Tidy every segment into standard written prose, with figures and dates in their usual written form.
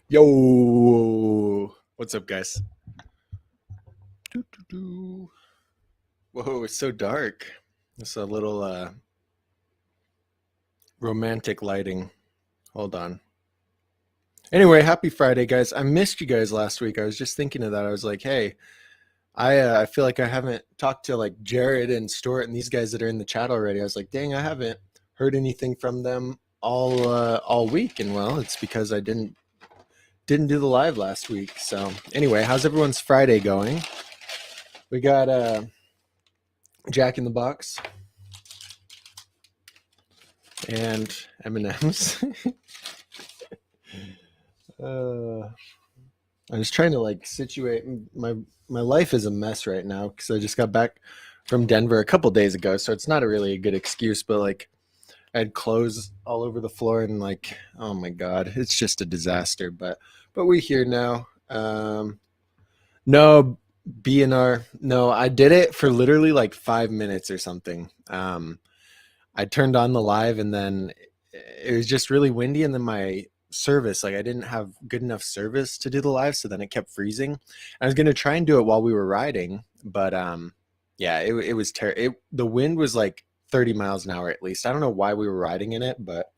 Yo, what's up, guys? Whoa, it's so dark. It's a little romantic lighting. Hold on. Anyway, happy Friday, guys. I missed you guys last week. I was just thinking of that. I was like, hey, I feel like I haven't talked to like Jared and Stuart and these guys that are in the chat already. I was like, dang, I haven't heard anything from them all week. And well, it's because I didn't do the live last week. So anyway, how's everyone's Friday going? We got Jack in the Box and M&Ms. I was trying to like situate my life is a mess right now because I just got back from Denver a couple days ago, so it's not really a good excuse, but like I had clothes all over the floor and like, oh my god, it's just a disaster. But we're here now. No, BNR. No, I did it for literally like 5 minutes or something. I turned on the live and then it was just really windy, and then my service, like I didn't have good enough service to do the live, so then it kept freezing. I was gonna try and do it while we were riding, but yeah, it was terrible. The wind was like 30 miles an hour at least. I don't know why we were riding in it, but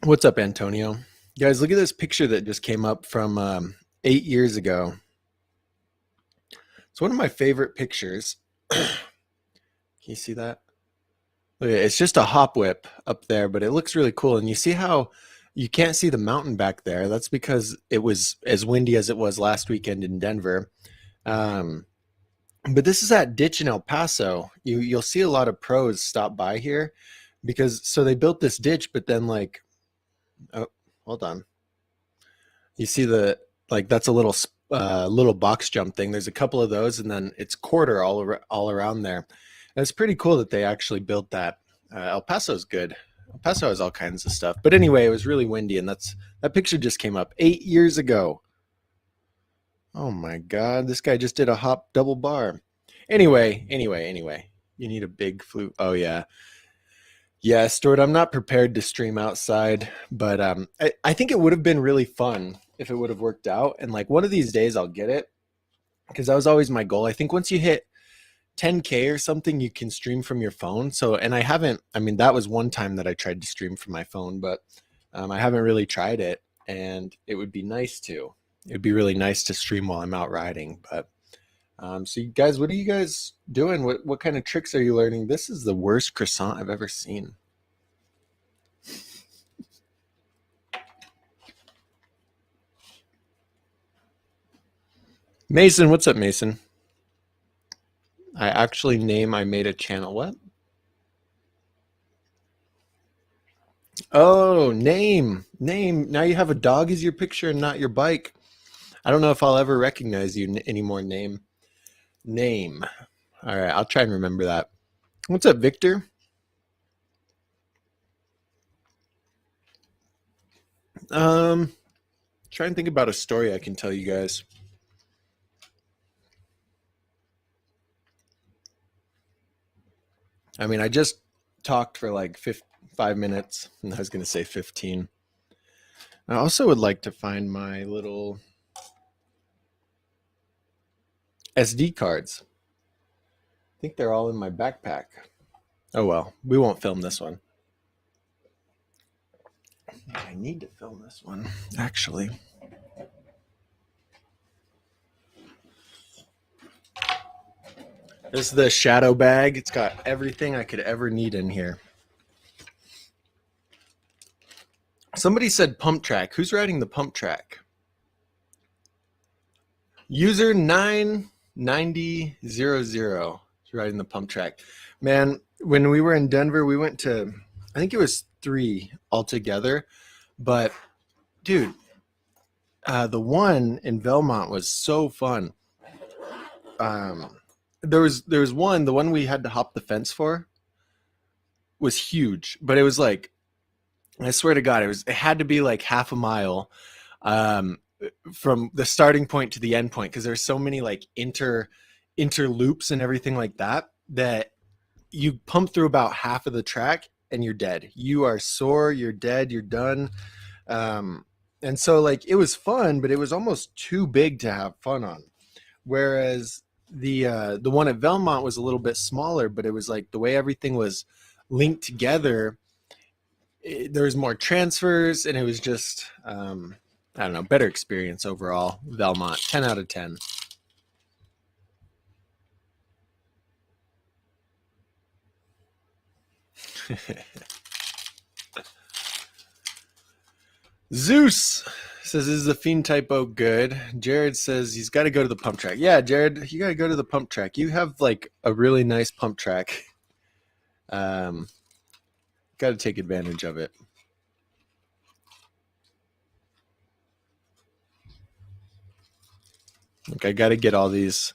what's up, Antonio? Guys, look at this picture that just came up from 8 years ago. It's one of my favorite pictures. Can you see that? It's just a hop whip up there, but it looks really cool. And you see how you can't see the mountain back there? That's because it was as windy as it was last weekend in Denver. But this is that ditch in El Paso. You'll see a lot of pros stop by here because so they built this ditch, but then like, oh, hold on. You see that's a little box jump thing. There's a couple of those, and then it's quarter all around there. It's pretty cool that they actually built that. El Paso's good. El Paso has all kinds of stuff. But anyway, it was really windy, and that picture just came up 8 years ago. Oh my god, this guy just did a hop double bar. Anyway, you need a big flute. Oh yeah. Yeah, Stuart, I'm not prepared to stream outside, but I think it would have been really fun if it would have worked out. And like one of these days I'll get it, because that was always my goal. I think once you hit 10K or something, you can stream from your phone. So, and that was one time that I tried to stream from my phone, but I haven't really tried it, and it would be nice to. It would be really nice to stream while I'm out riding. But so you guys, what are you guys doing? What kind of tricks are you learning? This is the worst croissant I've ever seen. Mason, what's up, Mason? I made a channel. What? Oh, name. Now you have a dog as your picture and not your bike. I don't know if I'll ever recognize you anymore. Name. All right, I'll try and remember that. What's up, Victor? Try and think about a story I can tell you guys. I mean, I just talked for like 5 minutes, and I was going to say 15. I also would like to find my little SD cards. I think they're all in my backpack. Oh well, we won't film this one. I need to film this one, actually. This is the shadow bag. It's got everything I could ever need in here. Somebody said pump track. Who's riding the pump track? User 99000 is riding the pump track. Man, when we were in Denver, we went to, I think it was 3 altogether. But dude, the one in Belmont was so fun. There was one, the one we had to hop the fence for was huge, but it was like, I swear to God, it had to be like half a mile from the starting point to the end point, because there's so many like interloops and everything like that you pump through about half of the track and you're dead. You are sore, you're dead, you're done. And so like it was fun, but it was almost too big to have fun on. Whereas the one at Belmont was a little bit smaller, but it was like the way everything was linked together. There was more transfers, and it was just I don't know, better experience overall. Belmont, 10 out of 10. Zeus says, "Is the Fiend typo good?" Jared says he's got to go to the pump track. Yeah, Jared, you got to go to the pump track. You have like a really nice pump track. Got to take advantage of it. Like I got to get all these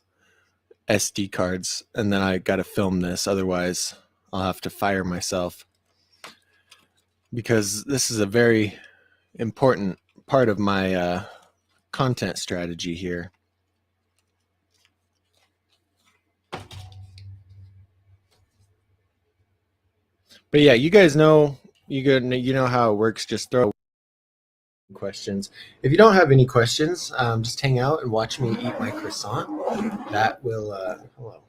SD cards, and then I got to film this. Otherwise, I'll have to fire myself, because this is a very important part of my content strategy here. But yeah, you guys know, you know how it works. Just throw questions. If you don't have any questions, just hang out and watch me eat my croissant. That will hello.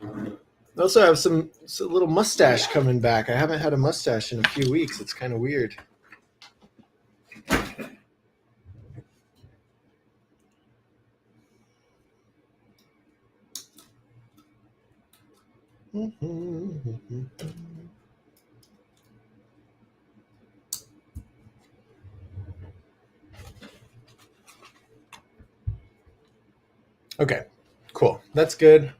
I also have a little mustache coming back. I haven't had a mustache in a few weeks. It's kind of weird. Okay, cool. That's good.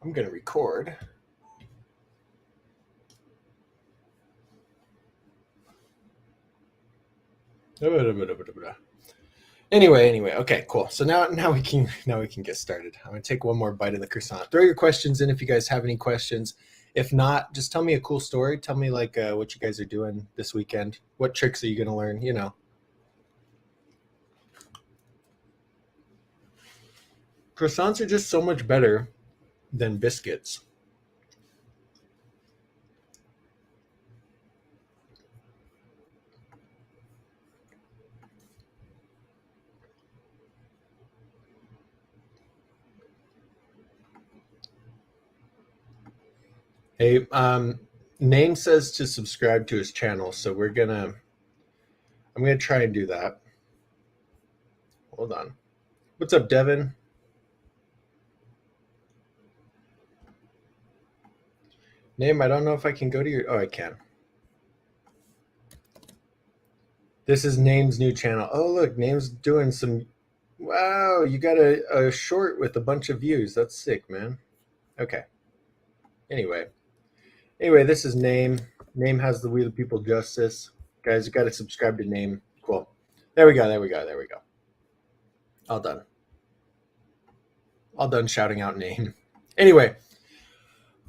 I'm going to record. Anyway, okay, cool. So now we can get started. I'm gonna take one more bite of the croissant. Throw your questions in if you guys have any questions. If not, just tell me a cool story. Tell me like what you guys are doing this weekend. What tricks are you gonna learn? You know, croissants are just so much better than biscuits. Hey, Name says to subscribe to his channel, so I'm gonna try and do that. Hold on. What's up, Devin? Name, I don't know if I can go to your. Oh, I can. This is Name's new channel. Oh, look, Name's doing some. Wow, you got a short with a bunch of views. That's sick, man. Okay. Anyway, this is Name. Name has the We the People Justice. Guys, you got to subscribe to Name. Cool. There we go. All done. All done shouting out Name. Anyway,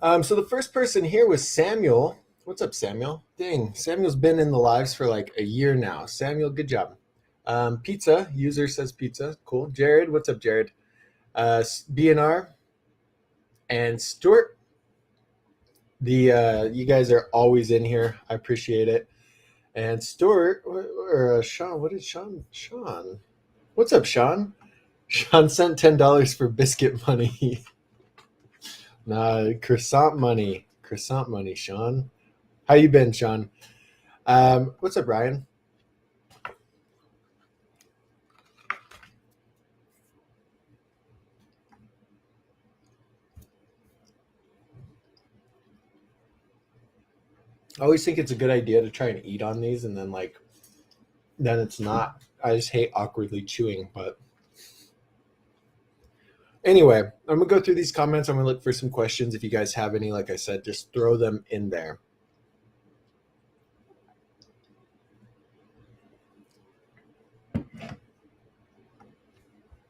so the first person here was Samuel. What's up, Samuel? Dang, Samuel's been in the lives for like a year now. Samuel, good job. Pizza, user says pizza. Cool. Jared, what's up, Jared? BNR and Stuart. You guys are always in here. I appreciate it. And Stuart or Sean, what did Sean? What's up, Sean? Sean sent $10 for biscuit money. Nah, croissant money, Sean. How you been, Sean? What's up, Ryan? I always think it's a good idea to try and eat on these, and then then it's not. I just hate awkwardly chewing. But anyway, I'm gonna go through these comments. I'm gonna look for some questions. If you guys have any, like I said, just throw them in there.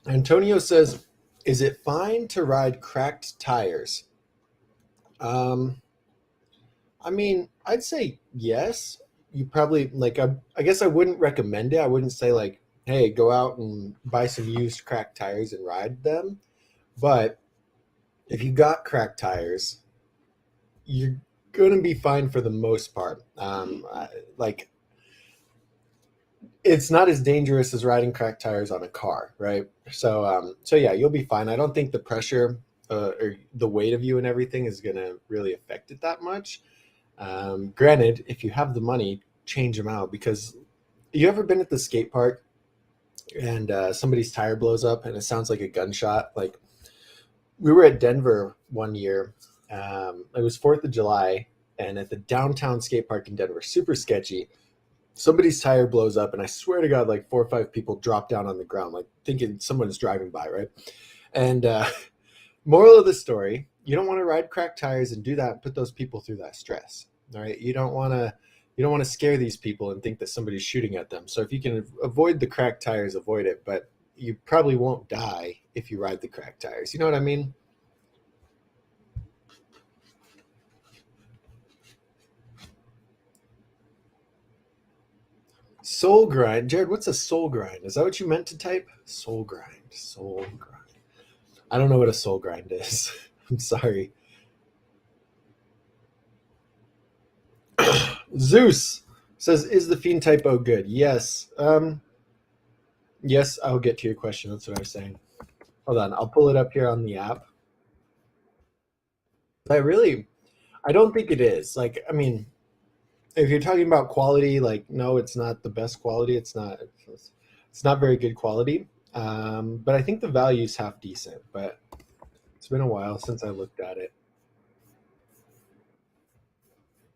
Antonio says, "Is it fine to ride cracked tires?" I mean, I'd say yes. You probably I guess I wouldn't recommend it. I wouldn't say like, hey, go out and buy some used cracked tires and ride them. But if you got cracked tires, you're gonna be fine for the most part. Like it's not as dangerous as riding cracked tires on a car, right? So yeah, you'll be fine. I don't think the pressure or the weight of you and everything is gonna really affect it that much. Granted, if you have the money, change them out because you ever been at the skate park and somebody's tire blows up and it sounds like a gunshot? Like we were at Denver one year. It was 4th of July, and at the downtown skate park in Denver, super sketchy. Somebody's tire blows up, and I swear to God, like 4 or 5 people drop down on the ground, like thinking someone's driving by, right? And moral of the story: you don't want to ride cracked tires and do that and put those people through that stress. All right, you don't want to scare these people and think that somebody's shooting at them. So if you can avoid the cracked tires, avoid it. But you probably won't die if you ride the cracked tires. You know what I mean? Soul grind, Jared. What's a soul grind? Is that what you meant to type? Soul grind, soul grind. I don't know what a soul grind is. I'm sorry. Zeus says, "Is the fiend typo good?" Yes. Yes. I'll get to your question. That's what I was saying. Hold on. I'll pull it up here on the app. I don't think it is. Like, I mean, if you're talking about quality, like, no, it's not the best quality. It's not very good quality. But I think the value's half decent. But it's been a while since I looked at it.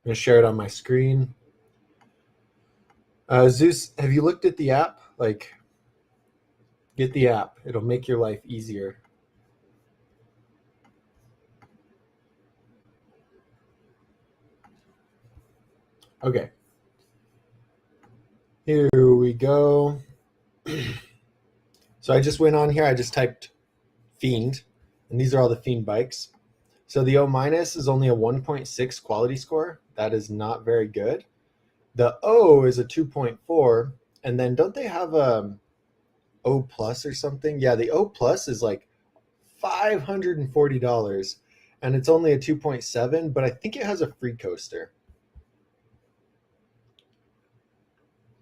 I'm gonna share it on my screen. Zeus, have you looked at the app? Like, get the app. It'll make your life easier. Okay, here we go. So I just went on here. I just typed Fiend, and these are all the Fiend bikes. So the O minus is only a 1.6 quality score. That is not very good. The O is a 2.4, and then don't they have a O plus or something? Yeah, the O plus is like $540, and it's only a 2.7, but I think it has a free coaster.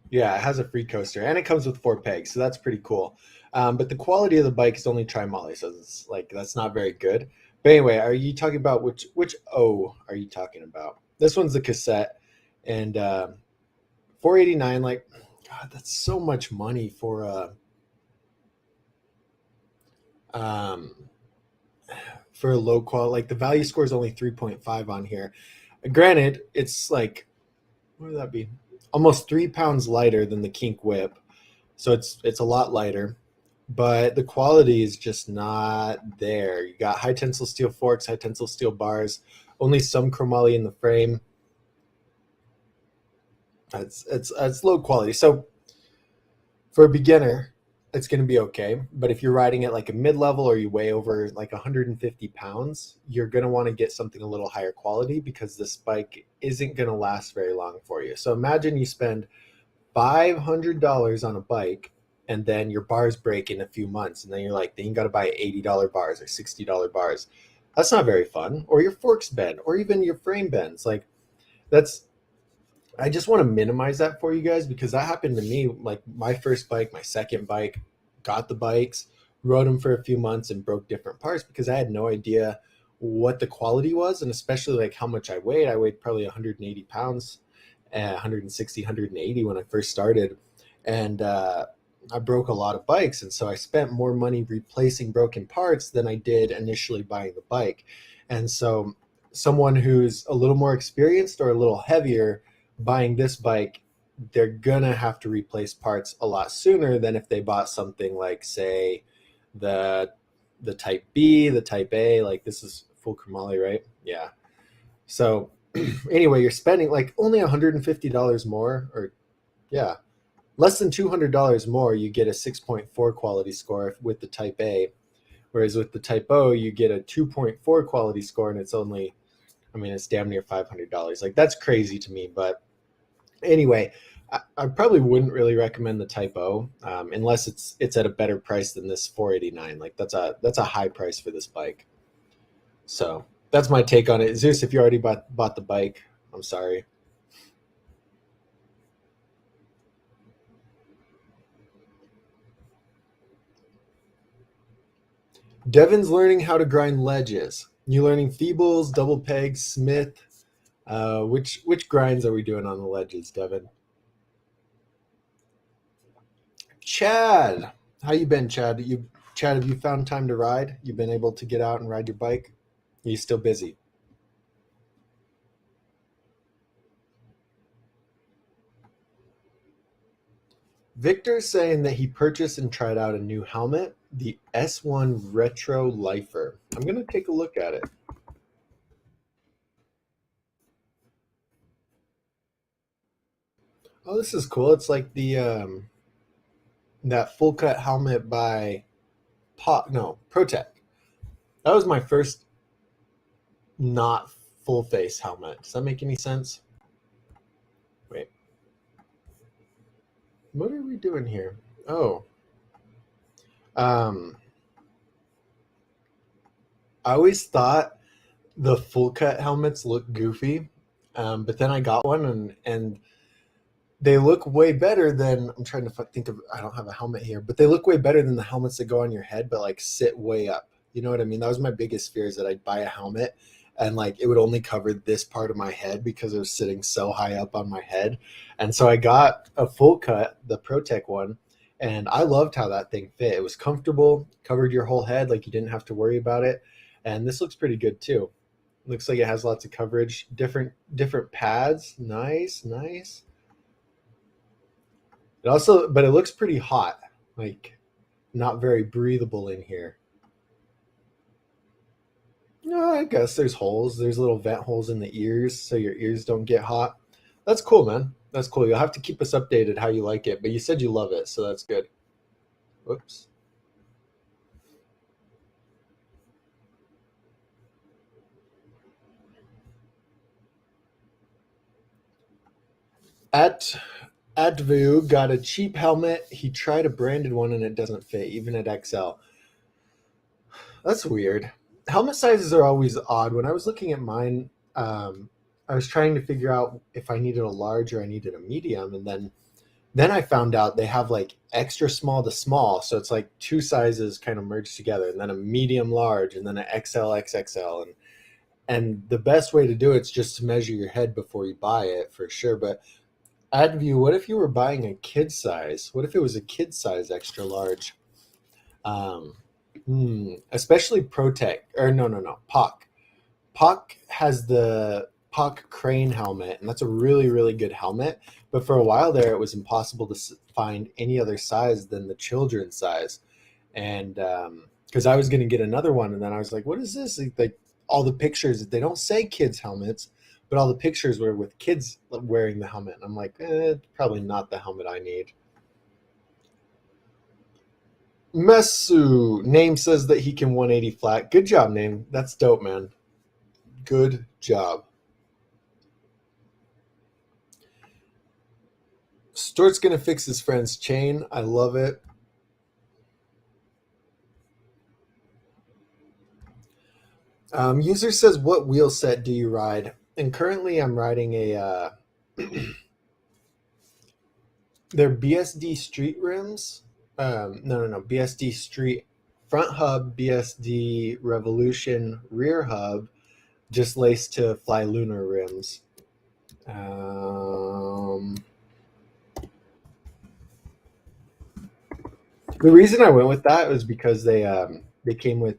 Yeah, it has a free coaster, and it comes with 4 pegs, so that's pretty cool. But the quality of the bike is only tri-moly, so it's like that's not very good. But anyway, are you talking about which O are you talking about? This one's the cassette, and 489. Like, God, that's so much money um, for a low quality. Like the value score is only 3.5 on here. Granted, it's like what would that be? Almost 3 pounds lighter than the Kink Whip, so it's a lot lighter, but the quality is just not there. You got high tensile steel forks, high tensile steel bars, only some chromoly in the frame. It's low quality. So for a beginner, it's going to be okay. But if you're riding at like a mid level or you weigh over like 150 pounds, you're going to want to get something a little higher quality because this bike isn't going to last very long for you. So imagine you spend $500 on a bike and then your bars break in a few months. And then you're like, then you got to buy $80 bars or $60 bars. That's not very fun. Or your forks bend or even your frame bends. Like, that's I just want to minimize that for you guys because that happened to me. Like my first bike, my second bike, got the bikes, rode them for a few months and broke different parts because I had no idea what the quality was and especially like how much I weighed. I weighed probably 180 pounds, 160, 180 when I first started. And I broke a lot of bikes. And so I spent more money replacing broken parts than I did initially buying the bike. And so someone who's a little more experienced or a little heavier buying this bike, they're gonna have to replace parts a lot sooner than if they bought something like, say, the the Type B, the Type A. Like this is full chromoly, right? Yeah. So anyway, you're spending like only $150 more, or yeah, less than $200 more. You get a 6.4 quality score with the Type A, whereas with the Type O, you get a 2.4 quality score, and it's only, I mean, it's damn near $500. Like that's crazy to me, but anyway, I probably wouldn't really recommend the Type O unless it's at a better price than this 489. Like that's a high price for this bike. So That's my take on it. Zeus, if you already bought the bike, I'm sorry. Devin's learning how to grind ledges. You learning feebles, double pegs, Smith. Which grinds are we doing on the ledges, Devin? Chad, how you been, Chad? Chad, have you found time to ride? You've been able to get out and ride your bike? Are you still busy? Victor's saying that he purchased and tried out a new helmet, the S1 Retro Lifer. I'm gonna take a look at it. Oh, this is cool. It's like the that full cut helmet by Protec. That was my first not full face helmet. Does that make any sense? Wait, what are we doing here? Oh, um, I always thought the full cut helmets look goofy, but then I got one and they look way better than I'm trying to think of. I don't have a helmet here, but they look way better than the helmets that go on your head, but like sit way up. You know what I mean? That was my biggest fear is that I'd buy a helmet and like it would only cover this part of my head because it was sitting so high up on my head. And so I got a full cut, the ProTech one, and I loved how that thing fit. It was comfortable, covered your whole head, like you didn't have to worry about it. And this looks pretty good too. Looks like it has lots of coverage, different pads. Nice, nice. It also, but it looks pretty hot, like not very breathable in here. No, I guess there's holes. There's little vent holes in the ears so your ears don't get hot. That's cool, man. That's cool. You'll have to keep us updated how you like it, but you said you love it, so that's good. Whoops. At Atvu got a cheap helmet. He tried a branded one and it doesn't fit, even at XL. That's weird. Helmet sizes are always odd. When I was looking at mine, I was trying to figure out if I needed a large or I needed a medium, and then I found out they have like extra small to small, so it's like two sizes kind of merged together, and then a medium large, and then an XL XXL, and the best way to do it's just to measure your head before you buy it for sure. But Adview, what if you were buying a kid size? What if it was a kid size extra large? Um, Especially Protec or no, POC. POC has the POC crane helmet, and that's a really good helmet. But for a while there, it was impossible to find any other size than the children's size, and because I was going to get another one, and then I was like, "What is this?" Like all the pictures, they don't say kids helmets, but all the pictures were with kids wearing the helmet, and I'm like, probably not the helmet I need. Messu name says that he can 180 flat. Good job, name. That's dope, man. Good job. Stuart's gonna fix his friend's chain. I love it. User says, "What wheel set do you ride?" And currently, I'm riding a they're BSD street rims. No. BSD street front hub, BSD Revolution rear hub, just laced to Fly Lunar rims. Um, the reason I went with that was because they came with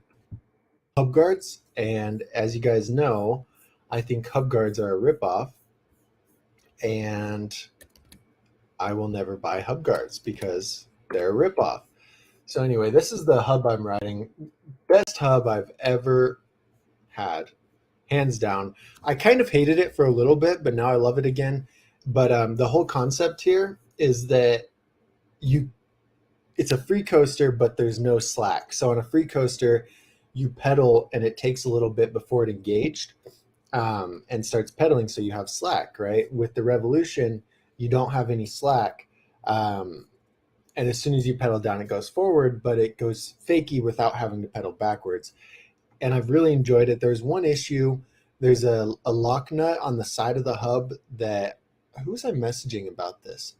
hub guards, and as you guys know, I think hub guards are a ripoff, and I will never buy hub guards because they're a ripoff. So anyway, this is the hub I'm riding. Best hub I've ever had, hands down. I kind of hated it for a little bit, but now I love it again. But the whole concept here is that you it's a free coaster, but there's no slack. So on a free coaster, you pedal and it takes a little bit before it engaged and starts pedaling. So you have slack, right? With the Revolution, you don't have any slack. And as soon as you pedal down, it goes forward, but it goes fakey without having to pedal backwards. and I've really enjoyed it. There's one issue. There's a lock nut on the side of the hub that, who was I messaging about this?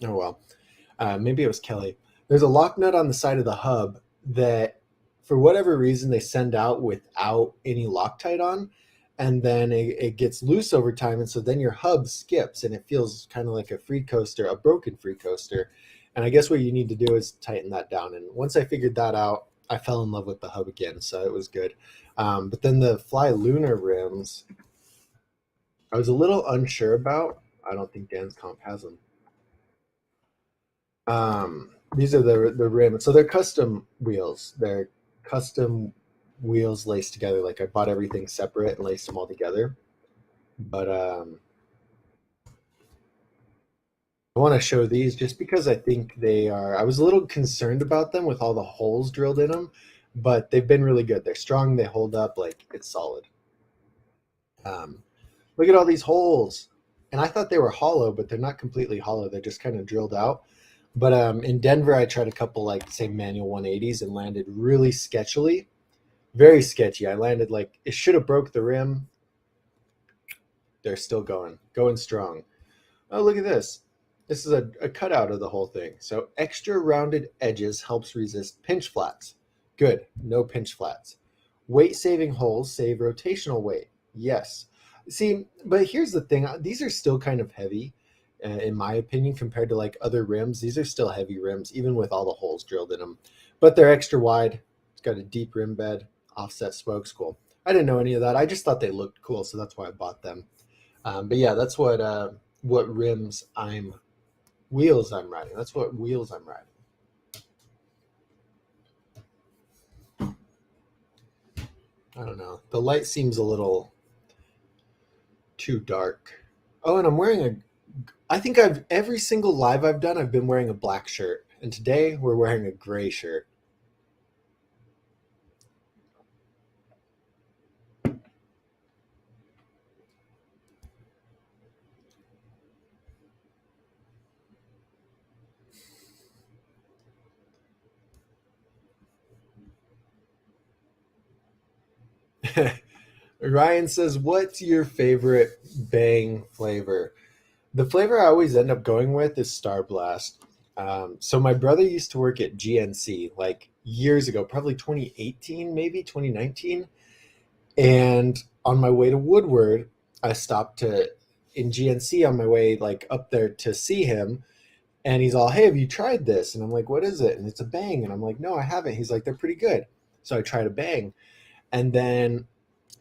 Oh well, maybe it was Kelly. There's a lock nut on the side of the hub that, for whatever reason, they send out without any Loctite on, and then it gets loose over time, and so then your hub skips, and it feels kind of like a free coaster, a broken free coaster. And I guess what you need to do is tighten that down. And once I figured that out, I fell in love with the hub again, so it was good. But then the Fly Lunar rims, I was a little unsure about. I don't think Dan's Comp has them. These are the rim. So they're custom wheels. They're custom wheels laced together. Like I bought everything separate and laced them all together. But I want to show these just because I think they are. I was a little concerned about them with all the holes drilled in them, but they've been really good. They're strong. They hold up. Like it's solid. Um, Look at all these holes. And I thought they were hollow, but they're not completely hollow. They're just kind of drilled out. But in Denver, I tried a couple like say manual 180s and landed really sketchily, very sketchy. I landed like it should have broke the rim. They're still going strong. Oh, look at this. This is a cutout of the whole thing. So extra rounded edges helps resist pinch flats. Good, no pinch flats. Weight saving holes save rotational weight. Yes. See, but here's the thing. These are still kind of heavy, in my opinion, compared to like other rims. These are still heavy rims, even with all the holes drilled in them. But they're extra wide. It's got a deep rim bed, offset spokes. Cool. I didn't know any of that. I just thought they looked cool, so that's why I bought them. But yeah, that's what wheels I'm riding. That's what wheels I'm riding. I don't know. The light seems a little too dark. Oh, and I'm wearing a. I think every single live I've done, I've been wearing a black shirt, and today we're wearing a gray shirt. Ryan says, "What's your favorite Bang flavor?" The flavor I always end up going with is Star Blast. So my brother used to work at GNC like years ago, probably 2018, maybe 2019. And on my way to Woodward, I stopped to in GNC on my way like up there to see him. And he's all, "Hey, have you tried this?" And I'm like, "What is it?" And it's a Bang. And I'm like, "No, I haven't." He's like, "They're pretty good." So I tried a Bang. And then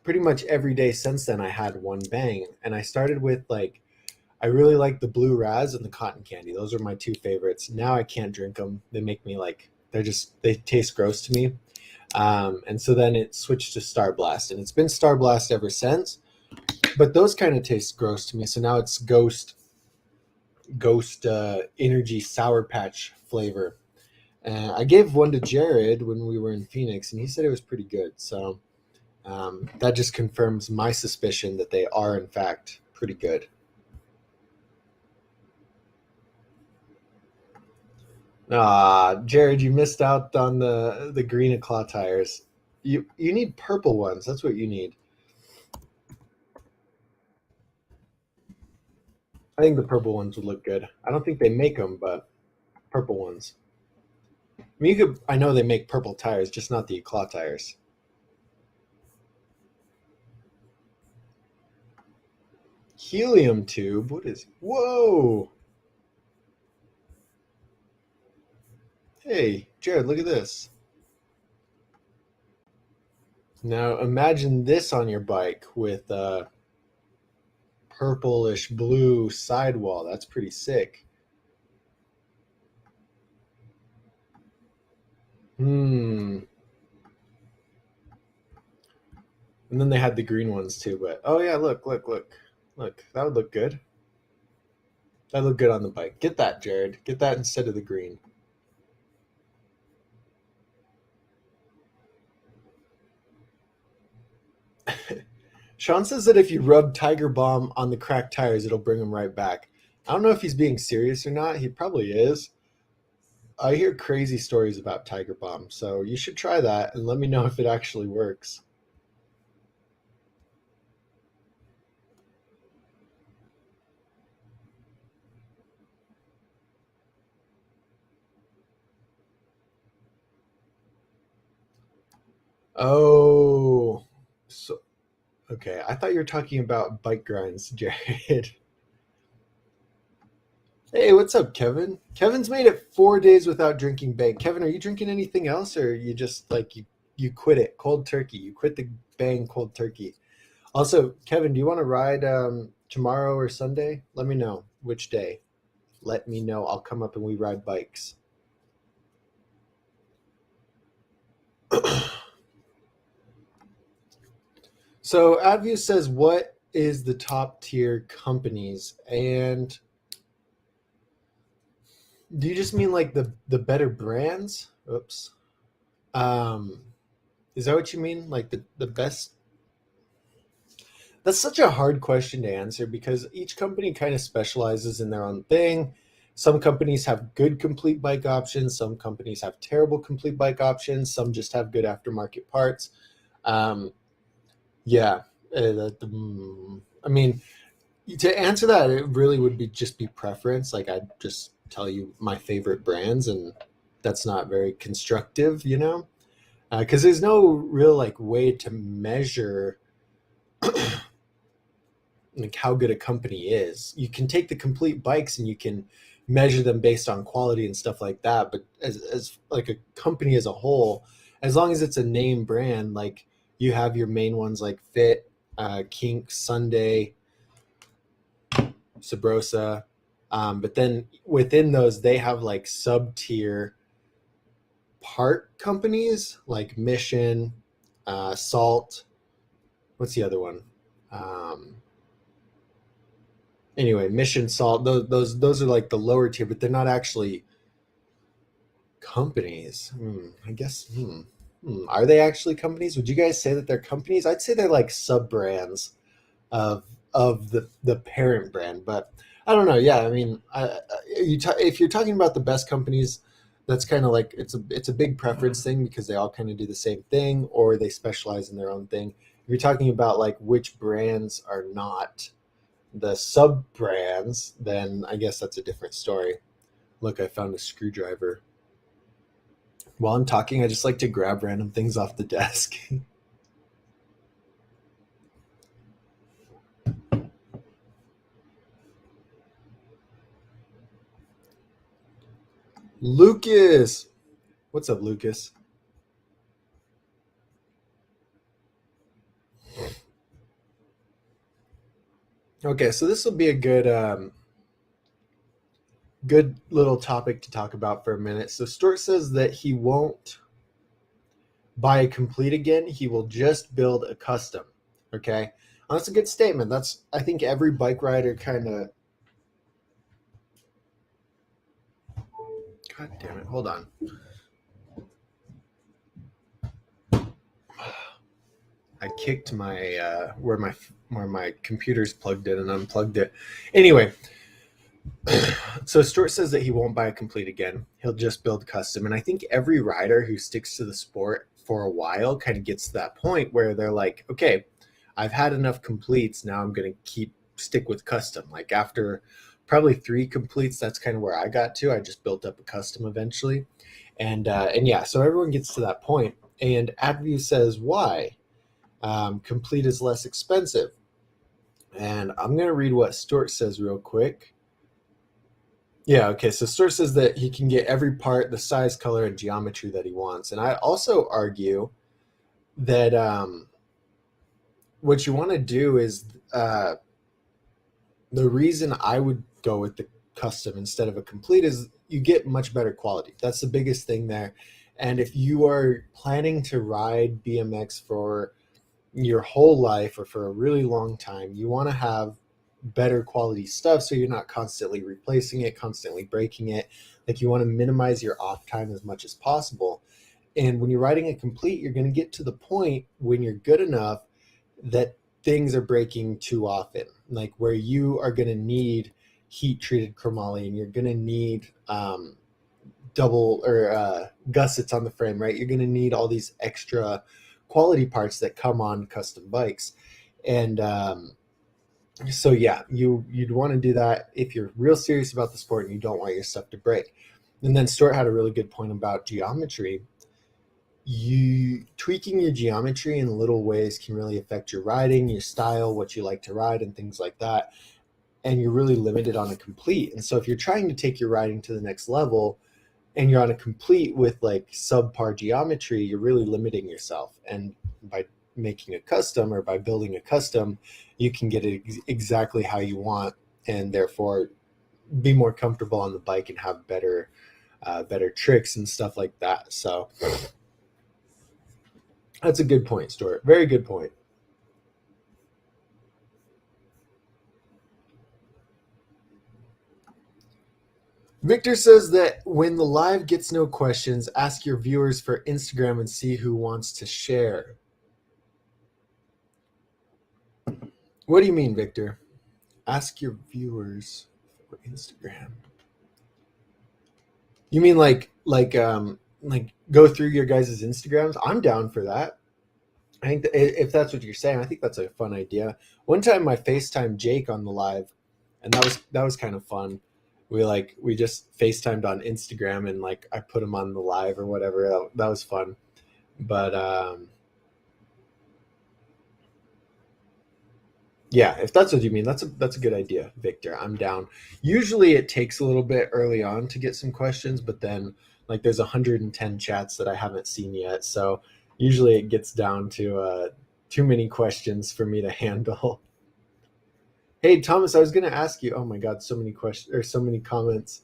pretty much every day since then, I had one Bang. And I started with like, I really like the blue raz and the cotton candy. Those are my two favorites. Now I can't drink them. They make me like, they taste gross to me. And so then it switched to Star Blast, and it's been Star Blast ever since. But those kind of taste gross to me. So now it's Ghost Energy Sour Patch flavor. I gave one to Jared when we were in Phoenix, and he said it was pretty good. So that just confirms my suspicion that they are in fact pretty good. Ah, Jared, you missed out on the green claw tires. You need purple ones. That's what you need. I think the purple ones would look good. I don't think they make them, but purple ones. I mean, you could. I know they make purple tires, just not the claw tires. Helium tube. What is? Whoa! Hey, Jared, look at this. Now imagine this on your bike with a purplish blue sidewall. That's pretty sick. Hmm. And then they had the green ones too. But oh yeah, look. That would look good. That look good on the bike. Get that, Jared. Get that instead of the green. Sean says that if you rub Tiger Balm on the cracked tires, it'll bring them right back. I don't know if he's being serious or not. He probably is. I hear crazy stories about Tiger Balm, so you should try that and let me know if it actually works. Oh, so okay. I thought you were talking about bike grinds, Jared. Hey, what's up, Kevin? Kevin's made it 4 days without drinking bang. Kevin, are you drinking anything else, or you just like you quit it cold turkey? You quit the bang cold turkey. Also, Kevin, do you want to ride tomorrow or Sunday? Let me know which day. Let me know. I'll come up and we ride bikes. So AdView says, what is the top tier companies? And do you just mean like the better brands? Oops. Um, is that what you mean? Like the best? That's such a hard question to answer because each company kind of specializes in their own thing. Some companies have good complete bike options. Some companies have terrible complete bike options. Some just have good aftermarket parts. Um, yeah. I mean, to answer that, it really would be just be preference. Like I'd just tell you my favorite brands, and that's not very constructive, because there's no real like way to measure like how good a company is. You can take the complete bikes and you can measure them based on quality and stuff like that. But as like a company as a whole, as long as it's a name brand, like you have your main ones like Fit, Kink, Sunday, Sabrosa. But then within those, they have like sub tier part companies like Mission, Salt. What's the other one? Um, anyway, Mission, Salt. Those are like the lower tier, but they're not actually companies. I guess. Are they actually companies? Would you guys say that they're companies? I'd say they're like sub brands of the parent brand. But I don't know. Yeah, I mean, if you're talking about the best companies, that's kind of like it's a big preference thing because they all kind of do the same thing or they specialize in their own thing. If you're talking about like which brands are not the sub brands, then I guess that's a different story. Look, I found a screwdriver. While I'm talking, I just like to grab random things off the desk. Lucas, what's up, Lucas? Okay, so this will be a good little topic to talk about for a minute. So Stewart says that he won't buy a complete again. He will just build a custom. Okay, that's a good statement. That's I think every bike rider kind of. God damn it! Hold on. I kicked my where my computer's plugged in and unplugged it. Anyway, so Stuart says that he won't buy a complete again. He'll just build custom. And I think every rider who sticks to the sport for a while kind of gets to that point where they're like, okay, I've had enough completes. Now I'm going to stick with custom. Like after probably 3 completes, that's kind of where I got to. I just built up a custom eventually. And yeah, so everyone gets to that point. And AdView says, why? Complete is less expensive. And I'm going to read what Stuart says real quick. Yeah, okay. So Stuart says that he can get every part, the size, color, and geometry that he wants. And I also argue that what you want to do is the reason I would go with the custom instead of a complete is you get much better quality. That's the biggest thing there. And if you are planning to ride BMX for your whole life or for a really long time, you want to have better quality stuff so you're not constantly replacing it, constantly breaking it. Like you want to minimize your off time as much as possible. And when you're writing a complete, you're going to get to the point when you're good enough that things are breaking too often, like where you are going to need heat treated chromoly and you're going to need double or gussets on the frame, right? You're going to need all these extra quality parts that come on custom bikes. And so yeah, you'd want to do that if you're real serious about the sport and you don't want your stuff to break. And then Stuart had a really good point about geometry. You tweaking your geometry in little ways can really affect your riding, your style, what you like to ride, and things like that. And you're really limited on a complete. And so if you're trying to take your riding to the next level and you're on a complete with like subpar geometry, you're really limiting yourself. And by making a custom or by building a custom, you can get it exactly how you want, and therefore be more comfortable on the bike and have better tricks and stuff like that. So that's a good point, Stuart. Very good point. Victor says that when the live gets no questions, ask your viewers for Instagram and see who wants to share. What do you mean, Victor? Ask your viewers for Instagram. You mean like go through your guys' Instagrams? I'm down for that. I think that if that's what you're saying, I think that's a fun idea. One time I FaceTimed Jake on the live, and that was kind of fun. We just FaceTimed on Instagram, and like I put him on the live or whatever. That was fun. But yeah, if that's what you mean, that's a good idea, Victor. I'm down. Usually it takes a little bit early on to get some questions, but then like there's 110 chats that I haven't seen yet, so usually it gets down to too many questions for me to handle. Hey Thomas, I was going to ask you. Oh my God, so many questions or so many comments.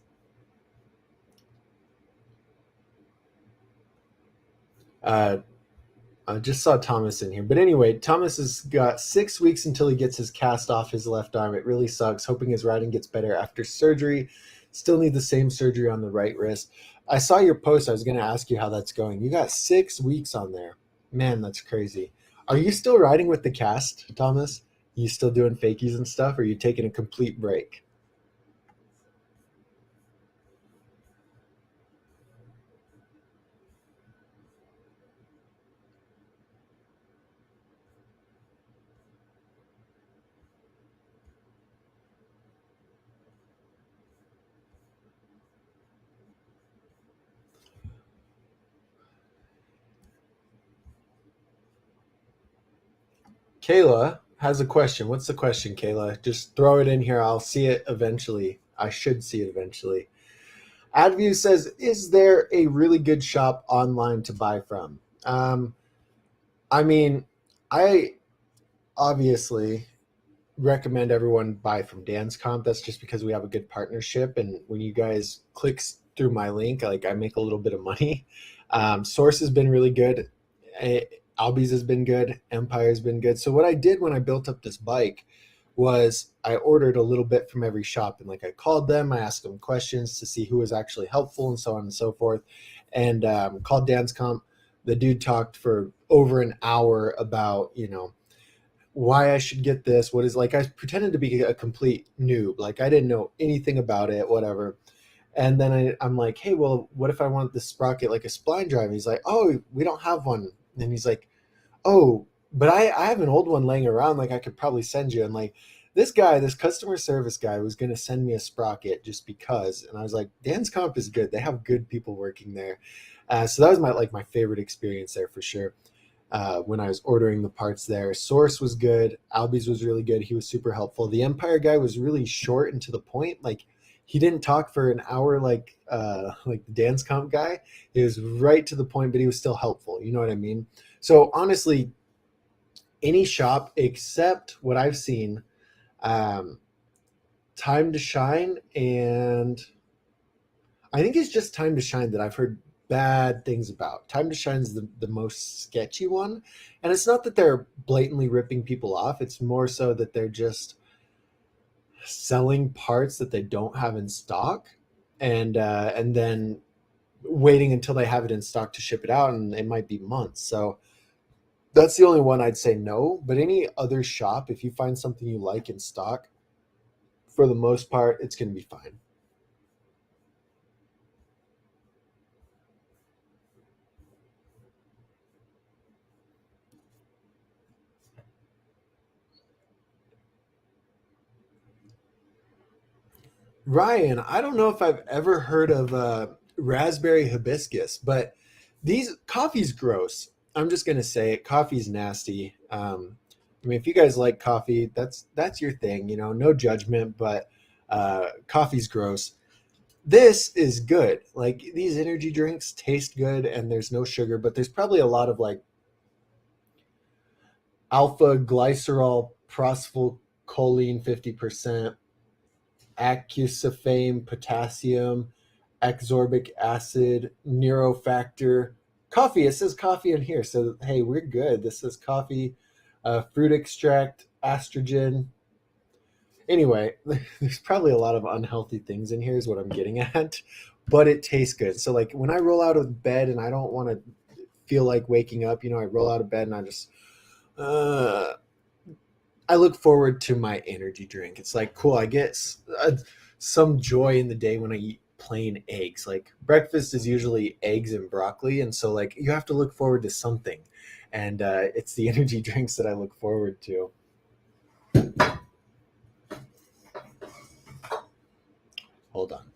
Uh, I just saw Thomas in here. But anyway, Thomas has got 6 weeks until he gets his cast off his left arm. It really sucks. Hoping his riding gets better after surgery. Still need the same surgery on the right wrist. I saw your post. I was going to ask you how that's going. You got 6 weeks on there. Man, that's crazy. Are you still riding with the cast, Thomas? You still doing fakies and stuff? Or are you taking a complete break? Kayla has a question. What's the question, Kayla? Just throw it in here. I'll see it eventually. I should see it eventually. AdView says, "Is there a really good shop online to buy from?" I mean, I obviously recommend everyone buy from Dan's Comp. That's just because we have a good partnership, and when you guys click through my link, like I make a little bit of money. Source has been really good. Albies has been good. Empire's been good. So what I did when I built up this bike was I ordered a little bit from every shop, and like I called them, I asked them questions to see who was actually helpful and so on and so forth, and called Dan's Comp. The dude talked for over an hour about why I should get this. What is like I pretended to be a complete noob, like I didn't know anything about it, whatever. And then I'm like, hey, well, what if I want this sprocket like a spline drive? And he's like, oh, we don't have one. And he's like, oh, but I have an old one laying around, like I could probably send you. And like this guy, this customer service guy was going to send me a sprocket just because. And I was like, Dan's Comp is good. They have good people working there. So that was my favorite experience there for sure. When I was ordering the parts there, Source was good. Albies was really good. He was super helpful. The Empire guy was really short and to the point. Like he didn't talk for an hour like the Dance Comp guy. He was right to the point, but he was still helpful. You know what I mean? So honestly, any shop except what I've seen, um, Time to Shine, and I think it's just Time to Shine that I've heard bad things about. Time to Shine is the most sketchy one. And it's not that they're blatantly ripping people off, it's more so that they're just selling parts that they don't have in stock, and then waiting until they have it in stock to ship it out, and it might be months. So that's the only one I'd say no. But any other shop, if you find something you like in stock, for the most part, it's going to be fine. Ryan, I don't know if I've ever heard of raspberry hibiscus, but these coffee's gross. I'm just gonna say it. Coffee's nasty. I mean, if you guys like coffee, that's your thing. You know, no judgment, but coffee's gross. This is good. Like these energy drinks taste good, and there's no sugar, but there's probably a lot of like alpha glycerol, prosylcholine 50%, acusafame, potassium, ascorbic acid, neurofactor. Coffee. It says coffee in here. So, hey, we're good. This says coffee, fruit extract, estrogen. Anyway, there's probably a lot of unhealthy things in here, is what I'm getting at, but it tastes good. So, like, when I roll out of bed and I don't want to feel like waking up, I roll out of bed and uh, I look forward to my energy drink. It's like, cool, I get some joy in the day when I eat plain eggs. Like breakfast is usually eggs and broccoli, and so like you have to look forward to something, and it's the energy drinks that I look forward to. Hold on.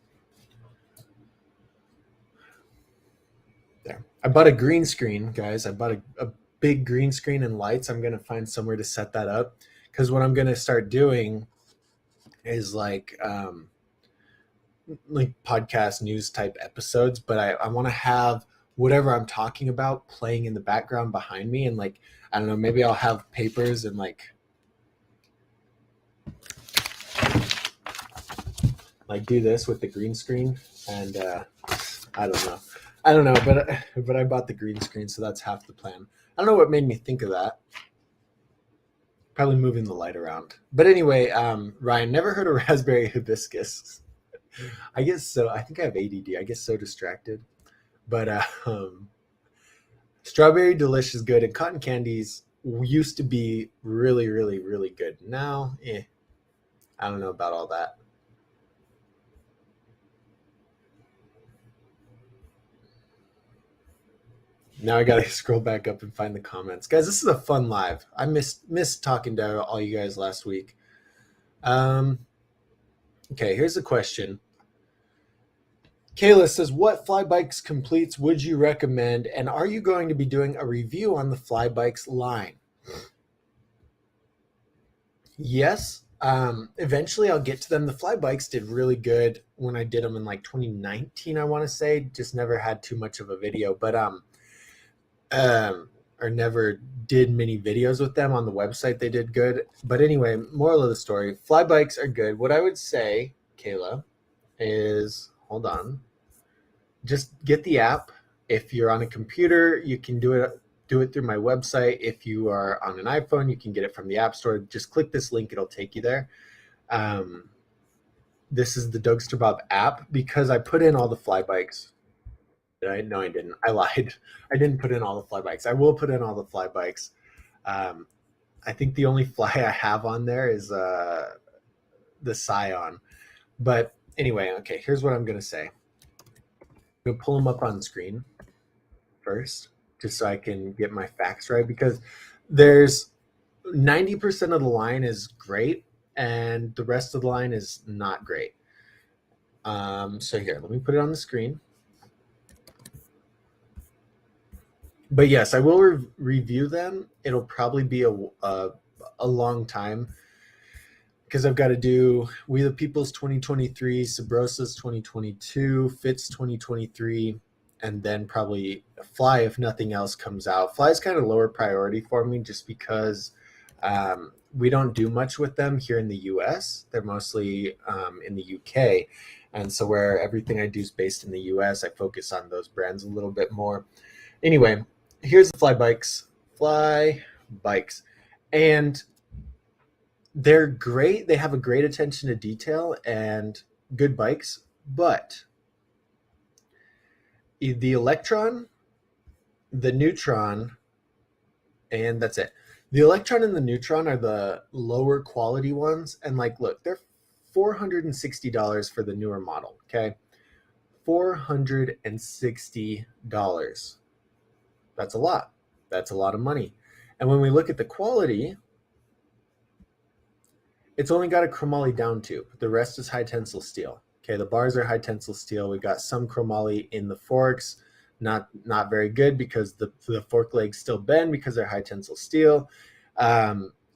There. I bought a green screen, guys. I bought a big green screen and lights. I'm gonna find somewhere to set that up because what I'm gonna start doing is like podcast news type episodes, but I want to have whatever I'm talking about playing in the background behind me, and like I don't know, maybe I'll have papers and like do this with the green screen, and I don't know, but I bought the green screen, so that's half the plan. I don't know what made me think of that. Probably moving the light around, but anyway, Ryan, never heard of raspberry hibiscus. I guess so. I think I have ADD. I get so distracted. But strawberry delish is good, and cotton candies used to be really, really, really good. Now, I don't know about all that. Now I gotta scroll back up and find the comments, guys. This is a fun live. I missed talking to all you guys last week. Um, okay, here's the question. Kayla says, "What fly bikes completes would you recommend, and are you going to be doing a review on the fly bikes line?" Yes. Eventually I'll get to them. The fly bikes did really good when I did them in like 2019, I want to say. Just never had too much of a video, but or never did many videos with them on the website. They did good. But anyway, moral of the story, fly bikes are good. What I would say, Kayla, is hold on. Just get the app. If you're on a computer, you can do it through my website. If you are on an iPhone, you can get it from the App Store. Just click this link, it'll take you there. Um, this is the Dougster Bob app because I put in all the fly bikes. No, I didn't. I lied. I didn't put in all the fly bikes. I will put in all the fly bikes. Um, I think the only fly I have on there is the Scion. But anyway, okay, here's what I'm going to say. I'm going to pull them up on screen first, just so I can get my facts right, because there's 90% of the line is great and the rest of the line is not great. So here, let me put it on the screen. But yes, I will review them. It'll probably be a long time because I've got to do We the People's 2023, Sabrosa's 2022, Fitz 2023, and then probably Fly if nothing else comes out. Fly is kind of lower priority for me just because we don't do much with them here in the US. They're mostly in the UK. And so where everything I do is based in the US, I focus on those brands a little bit more. Anyway, here's the fly bikes. Fly bikes. And they're great. They have a great attention to detail and good bikes, but the Electron, the Neutron, and that's it. The Electron and the Neutron are the lower quality ones. And like, look, they're $460 for the newer model. Okay. $460. That's a lot. That's a lot of money. And when we look at the quality, It's only got a chromoly down tube. The rest is high tensile steel. Okay, the bars are high tensile steel. We got some chromoly in the forks, not very good because the fork legs still bend because they're high tensile steel.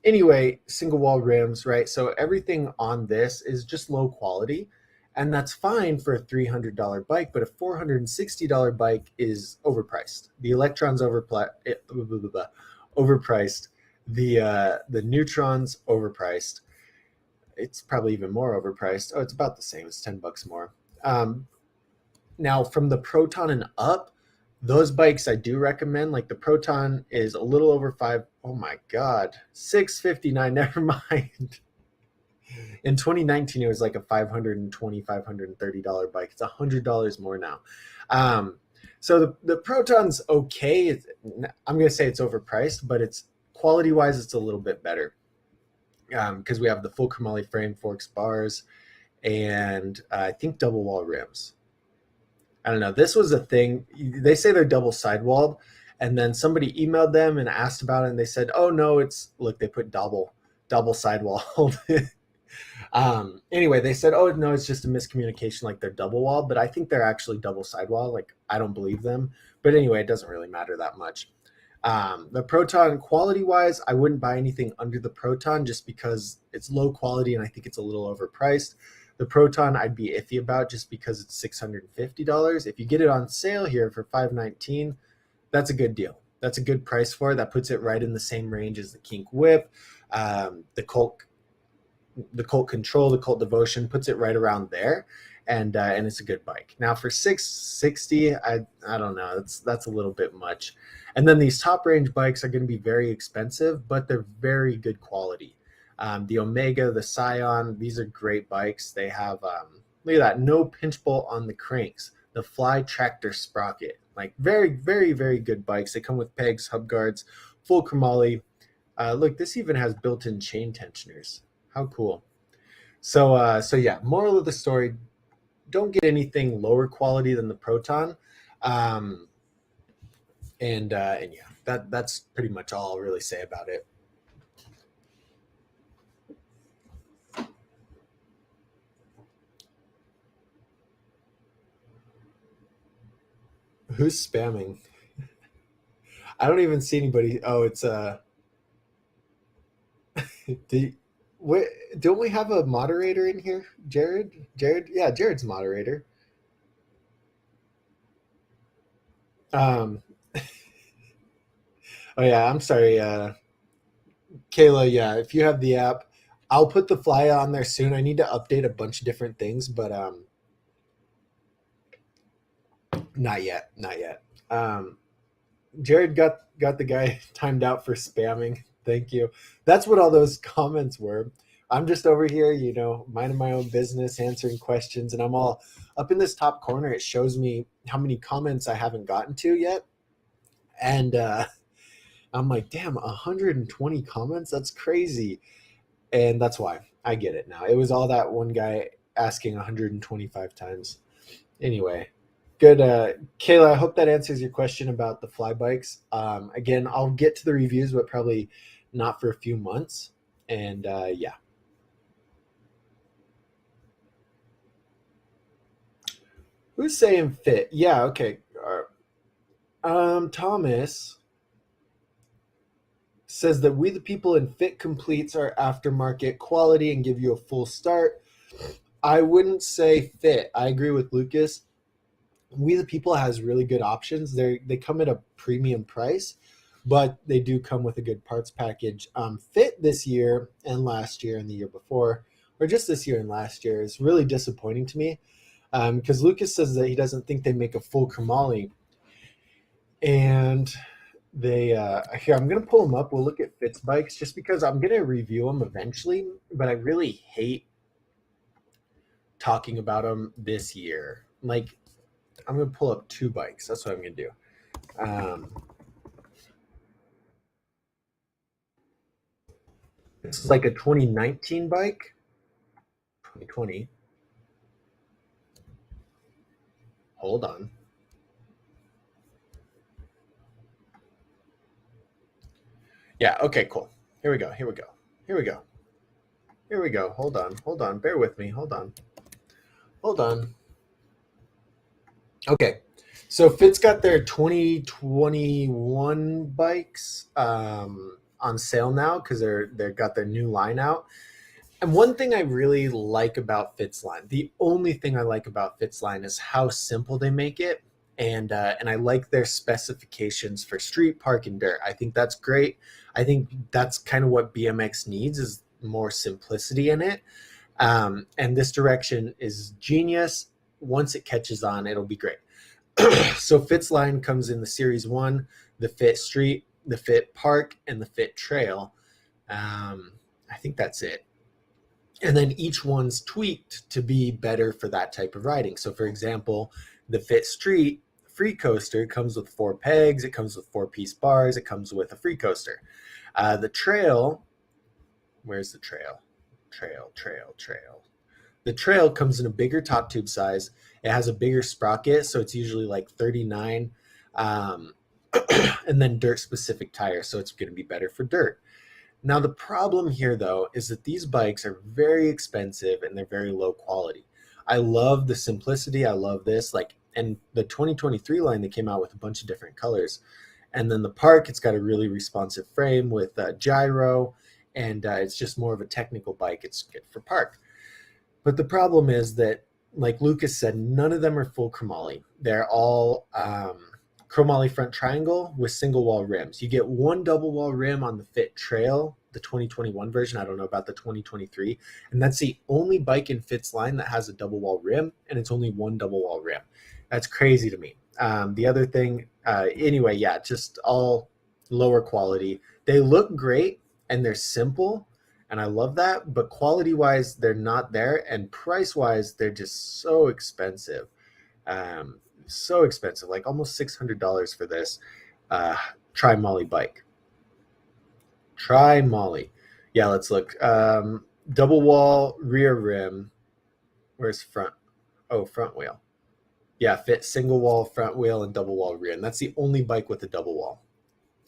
Anyway, single wall rims, right? So everything on this is just low quality, and that's fine for a $300 bike, but a $460 bike is overpriced. The Electron's overpriced. The Neutron's overpriced. It's probably even more overpriced. Oh, it's about the same. It's $10 more. Um, Now from the Proton and up, those bikes I do recommend. Like the Proton is a little over five. Oh my God, 659. Never mind. In 2019, it was like a $530 bike. It's $100 more now. So the Proton's okay. I'm gonna say it's overpriced, but it's quality wise, it's a little bit better because we have the full chromoly frame, forks, bars, and I think double wall rims. I don't know. This was a thing. They say they're double sidewalled, and then somebody emailed them and asked about it, and they said, "Oh no, it's look." They put double sidewalled. Anyway, they said, "Oh no, it's just a miscommunication. Like they're double walled," but I think they're actually double sidewall. Like I don't believe them. But anyway, it doesn't really matter that much. The Proton, quality wise, I wouldn't buy anything under the Proton just because it's low quality and I think it's a little overpriced. The Proton I'd be iffy about just because it's $650. If you get it on sale here for $519, that's a good deal. That's a good price for it. That puts it right in the same range as the Kink Whip, the Colt Control, the Colt Devotion, puts it right around there, and it's a good bike. Now for 660, I don't know, that's a little bit much. And then these top range bikes are going to be very expensive, but they're very good quality. The Omega, the Scion, these are great bikes. They have look at that, no pinch bolt on the cranks. The Fly Tractor Sprocket, like very, very, very good bikes. They come with pegs, hub guards, full chromoly. Look, this even has built-in chain tensioners. How cool. So yeah, moral of the story, don't get anything lower quality than the Proton. Um, and yeah, that's pretty much all I'll really say about it. Who's spamming? I don't even see anybody. Oh, it's do, what, don't we have a moderator in here? Jared? Yeah, Jared's moderator. Um, oh yeah, I'm sorry, Kayla. Yeah, if you have the app, I'll put the fly on there soon. I need to update a bunch of different things, but not yet, not yet. Jared got the guy timed out for spamming. Thank you. That's what all those comments were. I'm just over here, minding my own business, answering questions, and I'm all up in this top corner. It shows me how many comments I haven't gotten to yet, and I'm like, damn, 120 comments. That's crazy, and that's why I get it now. It was all that one guy asking 125 times. Anyway, good. Kayla, I hope that answers your question about the fly bikes. Again, I'll get to the reviews, but probably not for a few months. And yeah. Who's saying fit? Yeah, okay. Thomas says that we the people in fit completes our aftermarket quality and give you a full start. I wouldn't say fit. I agree with Lucas. We the People has really good options. They come at a premium price, but they do come with a good parts package. Fit this year and last year and the year before, or just this year and last year, is really disappointing to me because Lucas says that he doesn't think they make a full chromoly, and they here I'm gonna pull them up. We'll look at Fit's bikes just because I'm gonna review them eventually, but I really hate talking about them this year. Like I'm gonna pull up two bikes. That's what I'm gonna do. Um, this is like a 2019 bike. 2020. Hold on. Yeah. Okay. Cool. Here we go. Here we go. Here we go. Here we go. Hold on. Bear with me. Hold on. Okay. So Fit's got their 2021 bikes on sale now because they've got their new line out. And one thing I really like about Fit's line, the only thing I like about Fit's line is how simple they make it, and I like their specifications for street, park, and dirt. I think that's great. I think that's kind of what BMX needs is more simplicity in it. And this direction is genius. Once it catches on, it'll be great. So Fit's line comes in the Series 1, the Fit Street, the Fit Park, and the Fit Trail. I think that's it. And then each one's tweaked to be better for that type of riding. So for example, the Fit Street free coaster comes with 4 pegs, it comes with 4-piece bars, it comes with a free coaster. The trail, where's the trail? Trail. The trail comes in a bigger top tube size. It has a bigger sprocket, so it's usually like 39. Um, and then dirt specific tires, so it's going to be better for dirt. Now, the problem here, though, is that these bikes are very expensive and they're very low quality. I love the simplicity. I love this. And the 2023 line, they came out with a bunch of different colors. And then the Park, it's got a really responsive frame with gyro, and it's just more of a technical bike. It's good for park. But the problem is that, like Lucas said, none of them are full chromoly. They're all chromoly front triangle with single wall rims. You get one double wall rim on the Fit Trail, the 2021 version. I don't know about the 2023. And that's the only bike in Fit's line that has a double wall rim, and it's only one double wall rim. That's crazy to me. The other thing, anyway, yeah, just all lower quality. They look great and they're simple, and I love that. But quality wise, they're not there, and price wise, they're just so expensive. So expensive, like almost $600 for this Tri Molly bike. Tri Molly. Yeah, let's look. Double wall rear rim. Where's front? Oh, front wheel. Yeah, Fit single wall front wheel and double wall rear. And that's the only bike with a double wall.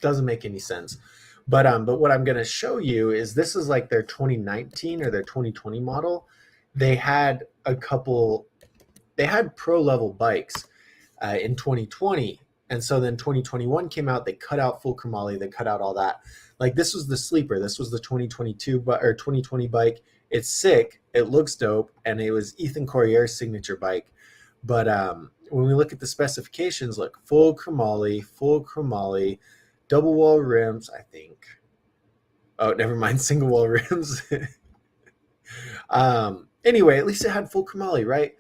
Doesn't make any sense. But what I'm going to show you is this is like their 2019 or their 2020 model. They had pro level bikes in 2020. And so then 2021 came out, they cut out full chromoly, they cut out all that. Like this was the sleeper. This was the 2022 or 2020 bike. It's sick. It looks dope. And it was Ethan Corrier's signature bike. But when we look at the specifications, look, full chromoly, double wall rims, I think. Oh, never mind, single wall rims. Anyway, at least it had full chromoly, right?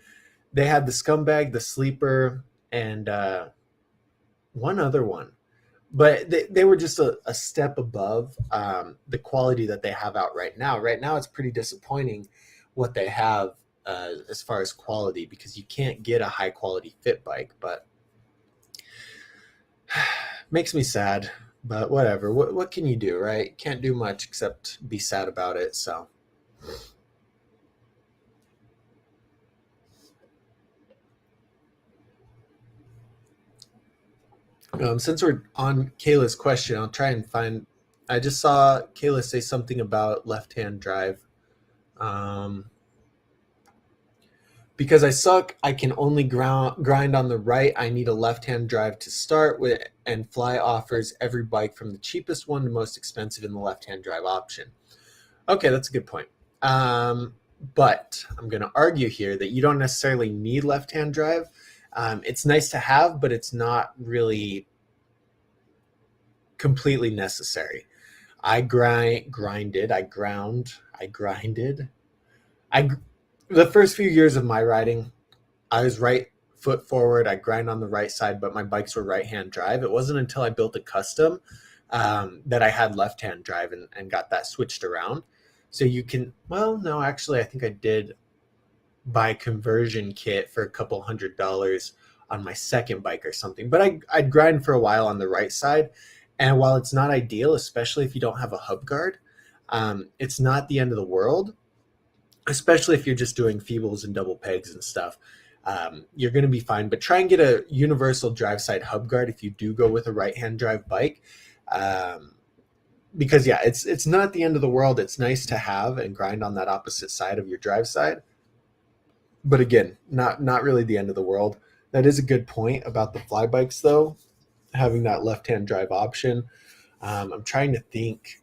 They had the Scumbag, the Sleeper, and one other one. But they were just a step above the quality that they have out right now. Right now, it's pretty disappointing what they have as far as quality, because you can't get a high quality Fit bike. But makes me sad. But whatever. What can you do, right? Can't do much except be sad about it. So. Since we're on Kayla's question, I'll try and find. I just saw Kayla say something about left-hand drive. Because I suck, I can only grind on the right. I need a left-hand drive to start with, and Fly offers every bike from the cheapest one to most expensive in the left-hand drive option. Okay, that's a good point. But I'm going to argue here that you don't necessarily need left-hand drive. It's nice to have, but it's not really completely necessary. The first few years of my riding, I was right foot forward. I grind on the right side, but my bikes were right-hand drive. It wasn't until I built a custom that I had left-hand drive and got that switched around. So you can, well, no, actually, I think I did buy a conversion kit for a couple $100 on my second bike or something. But I'd grind for a while on the right side. And while it's not ideal, especially if you don't have a hub guard, it's not the end of the world, especially if you're just doing feebles and double pegs and stuff. You're going to be fine. But try and get a universal drive side hub guard if you do go with a right-hand drive bike. because yeah, it's not the end of the world. It's nice to have and grind on that opposite side of your drive side, but again, not really the end of the world. That is a good point about the fly bikes though, having that left hand drive option. I'm trying to think.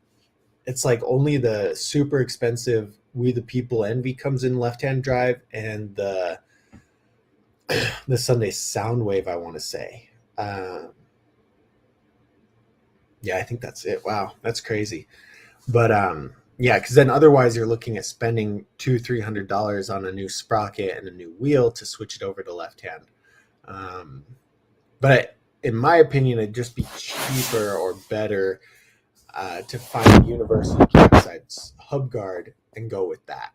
It's like only the super expensive We the People Envy comes in left hand drive, and the Sunday Soundwave, I want to say. Yeah, I think that's it. Wow, that's crazy. But yeah, because then otherwise you're looking at spending $200-300 on a new sprocket and a new wheel to switch it over to left hand. Um, but in my opinion, it'd just be cheaper or better to find University Camp-Sites hub guard and go with that.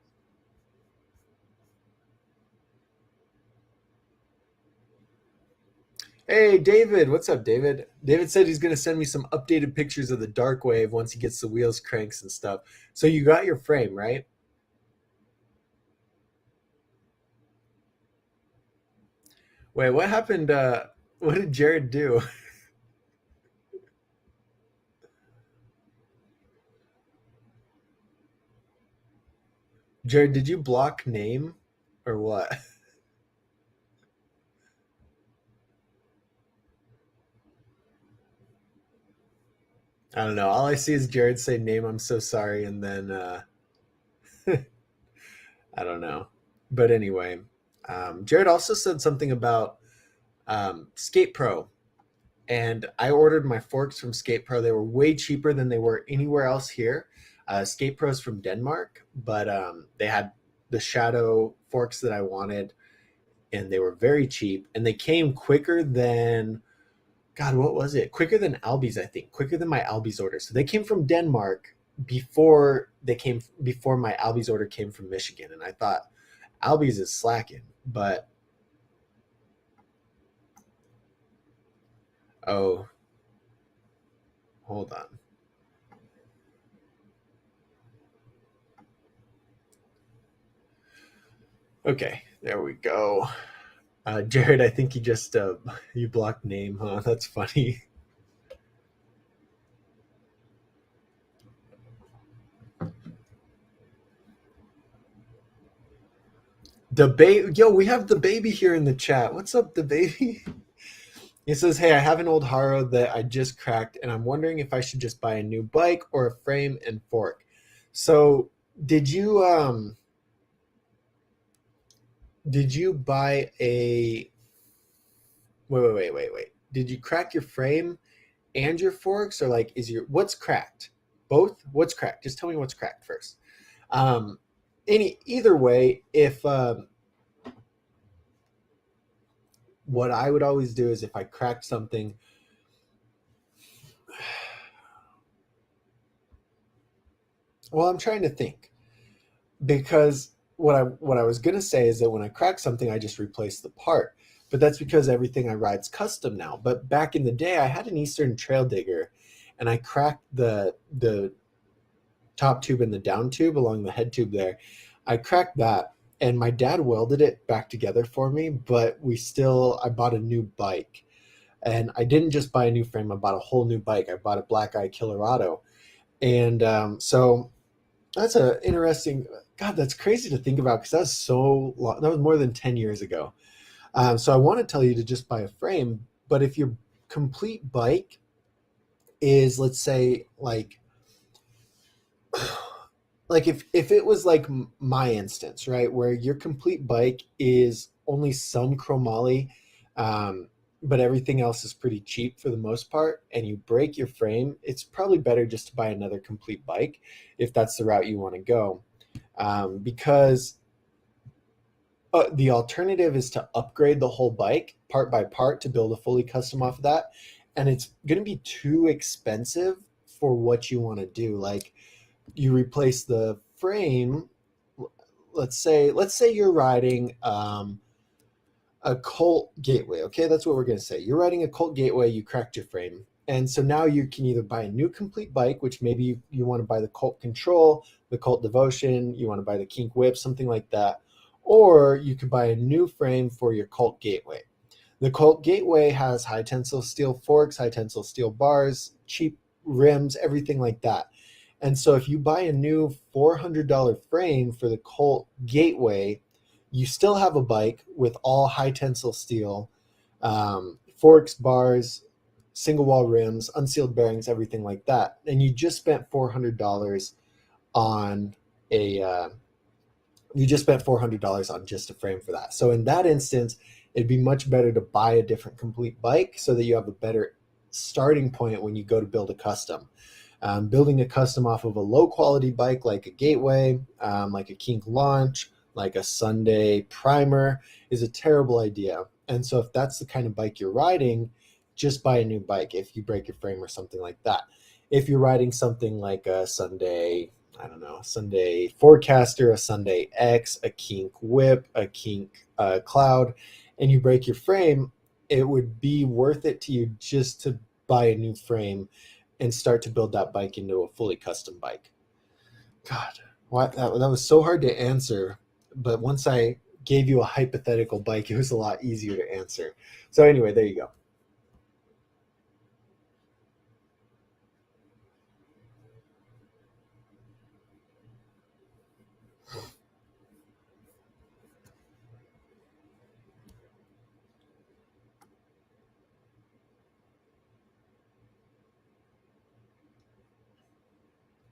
Hey, David, what's up, David? David said he's going to send me some updated pictures of the dark wave once he gets the wheels, cranks, and stuff. So you got your frame, right? Wait, what happened? What did Jared do? Jared, did you block name or what? I don't know. All I see is Jared say name, I'm so sorry, and then I don't know. But anyway, Jared also said something about Skate Pro, and I ordered my forks from Skate Pro. They were way cheaper than they were anywhere else here. Skate Pro's from Denmark, but they had the Shadow forks that I wanted, and they were very cheap, and they came quicker than God, what was it? Quicker than Albies, I think. Quicker than my Albies order. So they came from Denmark before my Albies order came from Michigan, and I thought Albies is slacking, but oh, hold on. Okay, there we go. Jared, I think you just you blocked name, huh? That's funny. The baby, yo, we have the baby here in the chat. What's up, the baby? He says, "Hey, I have an old Haro that I just cracked, and I'm wondering if I should just buy a new bike or a frame and fork." So, did you buy a wait. Did you crack your frame and your forks, or like is your what's cracked? Both? What's cracked? Just tell me what's cracked first. Um, either way, if what I would always do is if I cracked something, well, I'm trying to think because what I was gonna say is that when I crack something, I just replace the part. But that's because everything I ride's custom now. But back in the day, I had an Eastern Trail Digger, and I cracked the top tube and the down tube along the head tube there. I cracked that, and my dad welded it back together for me. But I bought a new bike, and I didn't just buy a new frame. I bought a whole new bike. I bought a Black Eye Killerado, and so that's a interesting. God, that's crazy to think about because that's so long. That was more than 10 years ago. So I want to tell you to just buy a frame, but if your complete bike is, let's say, like if it was like my instance, right, where your complete bike is only some chromoly, but everything else is pretty cheap for the most part, and you break your frame, it's probably better just to buy another complete bike if that's the route you want to go, because the alternative is to upgrade the whole bike part by part to build a fully custom off of that, and it's going to be too expensive for what you want to do. Like you replace the frame. Let's say you're riding a Colt Gateway. Okay, that's what we're going to say. You're riding a Colt Gateway. You cracked your frame, and so now you can either buy a new complete bike, which maybe you want to buy the Colt Control, the Colt Devotion, you want to buy the Kink Whip, something like that, or you could buy a new frame for your Colt Gateway. The Colt Gateway has high tensile steel forks, high tensile steel bars, cheap rims, everything like that. And so if you buy a new $400 frame for the Colt Gateway, you still have a bike with all high tensile steel, forks, bars, single wall rims, unsealed bearings, everything like that. And you just spent $400 on a you just spent $400 on just a frame for that. So in that instance, it'd be much better to buy a different complete bike so that you have a better starting point when you go to build a custom. Building a custom off of a low quality bike like a Gateway, like a Kink Launch, like a Sunday Primer is a terrible idea. And so if that's the kind of bike you're riding, just buy a new bike if you break your frame or something like that. If you're riding something like a Sunday, I don't know, Sunday Forecaster, a Sunday X, a Kink Whip, a Kink Cloud, and you break your frame, it would be worth it to you just to buy a new frame and start to build that bike into a fully custom bike. God, that was so hard to answer, but once I gave you a hypothetical bike, it was a lot easier to answer. So anyway, there you go.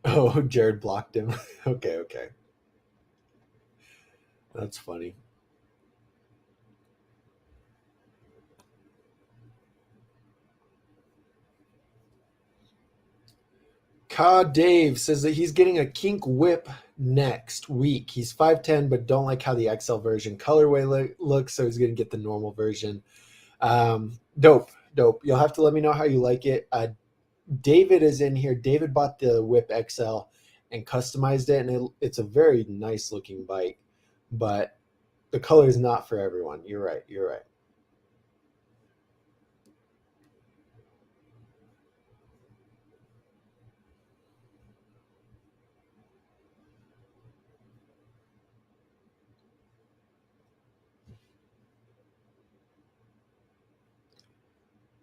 Oh, Jared blocked him. Okay, okay. That's funny. Ka Dave says that he's getting a Kink Whip next week. He's 5'10", but don't like how the XL version colorway looks, so he's going to get the normal version. Dope, dope. You'll have to let me know how you like it. David is in here. David bought the Whip XL and customized it, and it's a very nice looking bike, but the color is not for everyone. You're right. You're right.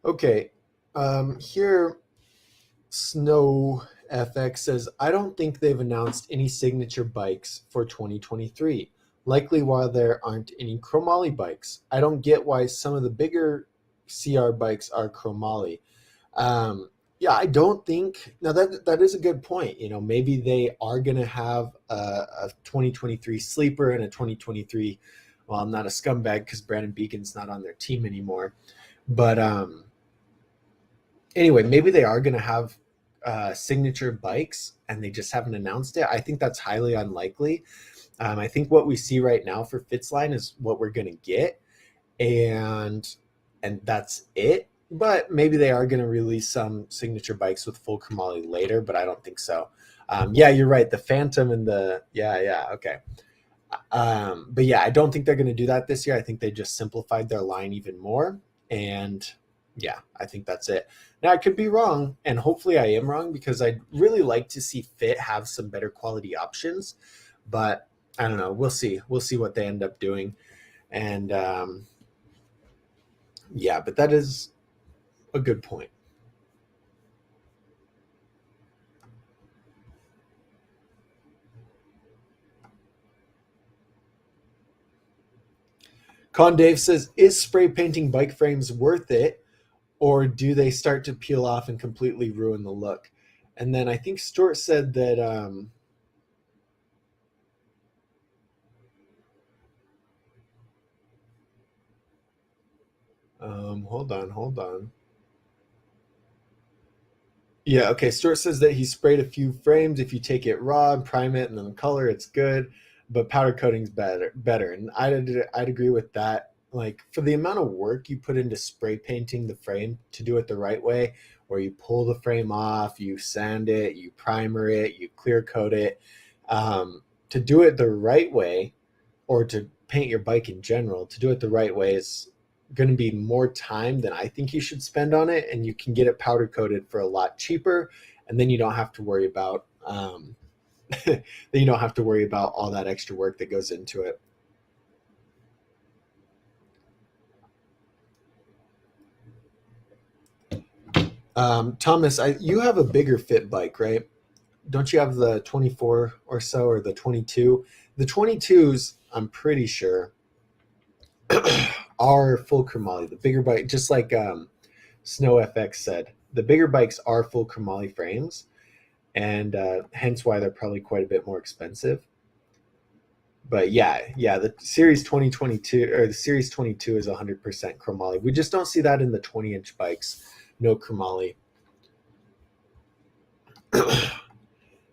Okay. Here Snow FX says, I don't think they've announced any signature bikes for 2023. Likely while there aren't any chromoly bikes. I don't get why some of the bigger CR bikes are chromoly. Um, yeah, I don't think now that is a good point. You know, maybe they are going to have a 2023 sleeper and a 2023. Well, I'm not a scumbag because Brandon Beacon's not on their team anymore, but anyway, maybe they are going to have signature bikes and they just haven't announced it. I think that's highly unlikely. I think what we see right now for Fitzline is what we're going to get, and that's it. But maybe they are going to release some signature bikes with full chromoly later, but I don't think so. Yeah, you're right. The Phantom and the yeah, okay. But yeah, I don't think they're going to do that this year. I think they just simplified their line even more. And yeah, I think that's it. Now, I could be wrong, and hopefully I am wrong because I'd really like to see Fit have some better quality options. But I don't know. We'll see. We'll see what they end up doing. And yeah, but that is a good point. Con Dave says, is spray painting bike frames worth it? Or do they start to peel off and completely ruin the look? And then I think Stuart said that hold on. Yeah, okay. Stuart says that he sprayed a few frames. If you take it raw and prime it and then color, it's good, but powder coating's better. And I'd agree with that. Like for the amount of work you put into spray painting the frame to do it the right way, where you pull the frame off, you sand it, you primer it, you clear coat it, to do it the right way, or to paint your bike in general, to do it the right way is going to be more time than I think you should spend on it, and you can get it powder coated for a lot cheaper, and then you don't have to worry about then you don't have to worry about all that extra work that goes into it. Thomas, you have a bigger fit bike, right? Don't you have the 24 or so, or the 22? The 22s, I'm pretty sure, are full chromoly. The bigger bike, just like Snow FX said, the bigger bikes are full chromoly frames, and hence why they're probably quite a bit more expensive. But yeah, the Series 2022 or the Series 22 is 100% chromoly. We just don't see that in the 20-inch bikes. No chromoly.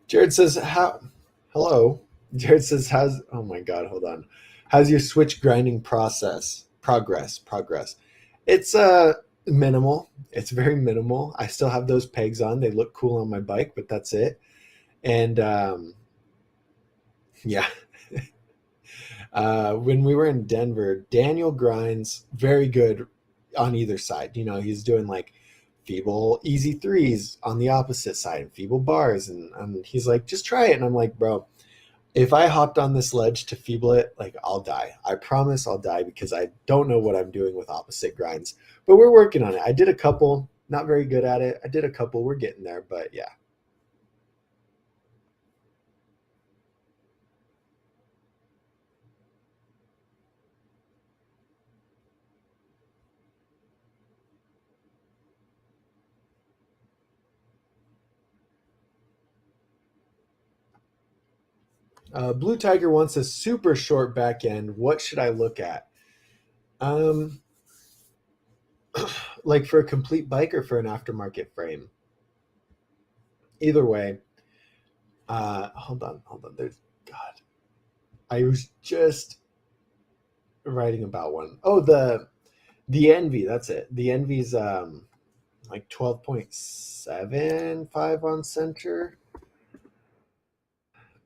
Jared says, "How? Hello." Jared says, "How's? Oh my God, hold on. How's your switch grinding process? Progress. It's minimal. It's very minimal. I still have those pegs on. They look cool on my bike, but that's it. And yeah, when we were in Denver, Daniel grinds very good on either side. You know, he's doing like feeble easy threes on the opposite side and feeble bars, and he's like, just try it. And I'm like, bro, if I hopped on this ledge to feeble it, like, I'll die. I promise I'll die, because I don't know what I'm doing with opposite grinds. But we're working on it. I did a couple, not very good at it. I did a couple, we're getting there, but yeah. Blue Tiger wants a super short back end. What should I look at? Um, like for a complete bike or for an aftermarket frame? Either way, hold on. There's God. I was just writing about one. Oh, the Envy. That's it. The Envy's like 12.75 on center.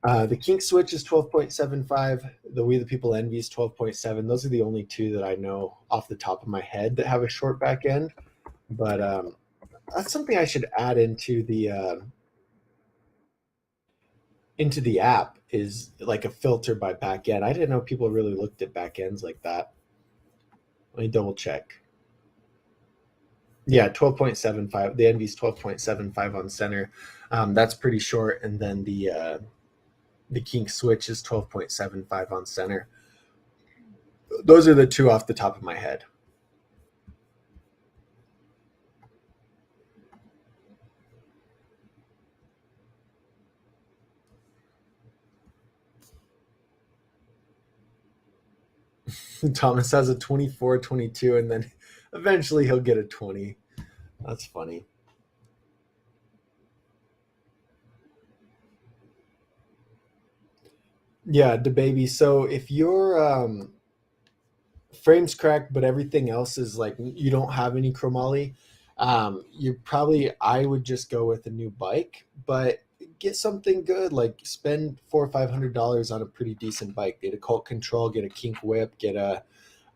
The Kink Switch is 12.75. The We the People Envy is 12.7. Those are the only two that I know off the top of my head that have a short back end. But that's something I should add into the app, is like a filter by back end. I didn't know people really looked at back ends like that. Let me double check. Yeah, 12.75. The Envy's 12.75 on center. That's pretty short. And then the Kink Switch is 12.75 on center. Those are the two off the top of my head. Thomas has a 24, 22, and then eventually he'll get a 20. That's funny. Yeah, the baby. So if your frame's cracked, but everything else is like, you don't have any chromoly, you probably, I would just go with a new bike, but get something good. Like, spend $400 or $500 on a pretty decent bike. Get a Cult Control, get a Kink Whip, get a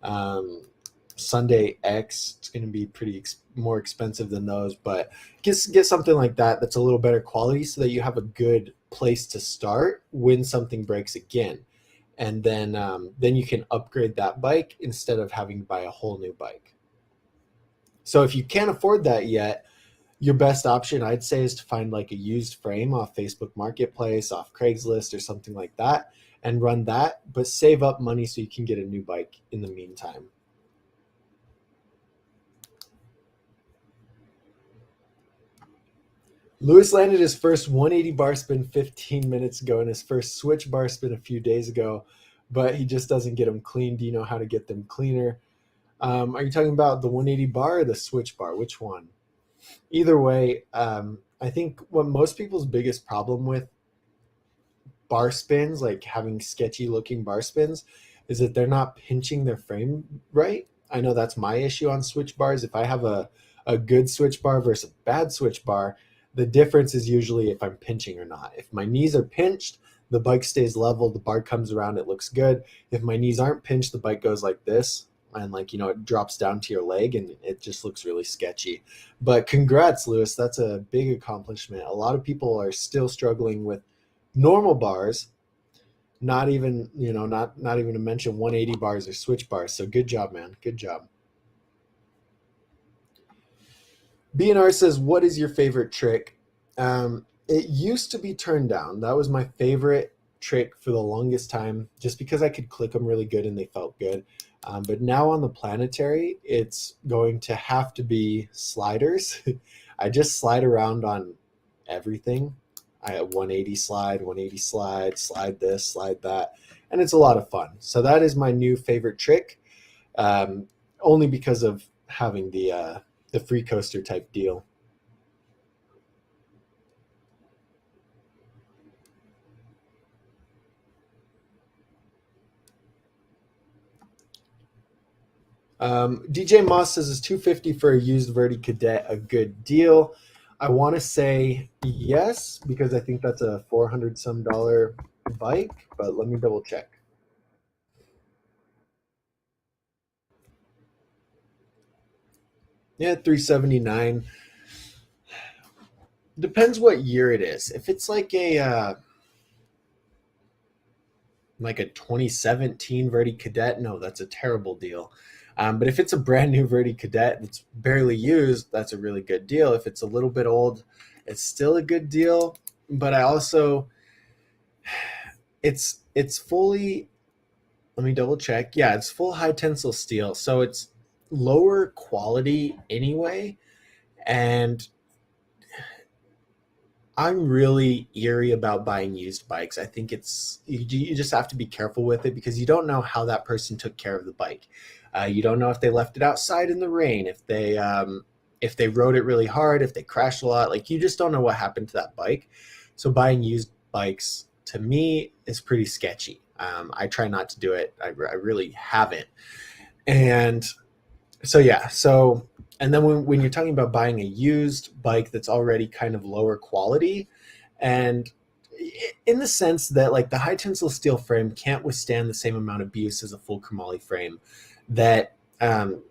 um, Sunday X. It's going to be more expensive than those, but get something like that that's a little better quality, so that you have a good place to start when something breaks again, and then you can upgrade that bike instead of having to buy a whole new bike. So if you can't afford that yet, your best option, I'd say, is to find like a used frame off Facebook Marketplace, off Craigslist, or something like that, and run that, but save up money so you can get a new bike in the meantime. Lewis landed his first 180 bar spin 15 minutes ago, and his first switch bar spin a few days ago, but he just doesn't get them clean. Do you know how to get them cleaner? Are you talking about the 180 bar or the switch bar? Which one? Either way, I think what most people's biggest problem with bar spins, like having sketchy looking bar spins, is that they're not pinching their frame right. I know that's my issue on switch bars. If I have a good switch bar versus a bad switch bar, the difference is usually if I'm pinching or not. If my knees are pinched, the bike stays level, the bar comes around, it looks good. If my knees aren't pinched, the bike goes like this, and like, it drops down to your leg, and it just looks really sketchy. But congrats, Lewis. That's a big accomplishment. A lot of people are still struggling with normal bars, not even, not even to mention 180 bars or switch bars. So good job, man. Good job. BNR says, "What is your favorite trick?" It used to be turn down. That was my favorite trick for the longest time, just because I could click them really good and they felt good. But now on the planetary, it's going to have to be sliders. I just slide around on everything. I have 180 slide, 180 slide, slide this, slide that, and it's a lot of fun. So that is my new favorite trick, um, only because of having the free coaster type deal. DJ Moss says, "Is 250 for a used Verdi Cadet a good deal?" I want to say yes, because I think that's a 400 some dollar bike, but let me double check. Yeah, 379. Depends what year it is. If it's like a 2017 Verdi Cadet, no, that's a terrible deal. But if it's a brand new Verdi Cadet that's barely used, that's a really good deal. If it's a little bit old, it's still a good deal. But I also, it's fully, let me double check. Yeah, it's full high tensile steel, so it's lower quality anyway. And I'm really eerie about buying used bikes. I think you just have to be careful with it, because you don't know how that person took care of the bike. You don't know if they left it outside in the rain, if they rode it really hard, if they crashed a lot. Like, you just don't know what happened to that bike. So buying used bikes to me is pretty sketchy. I try not to do it. I really haven't. And so yeah, so and then when you're talking about buying a used bike that's already kind of lower quality, and in the sense that, like, the high tensile steel frame can't withstand the same amount of abuse as a full chromoly frame, that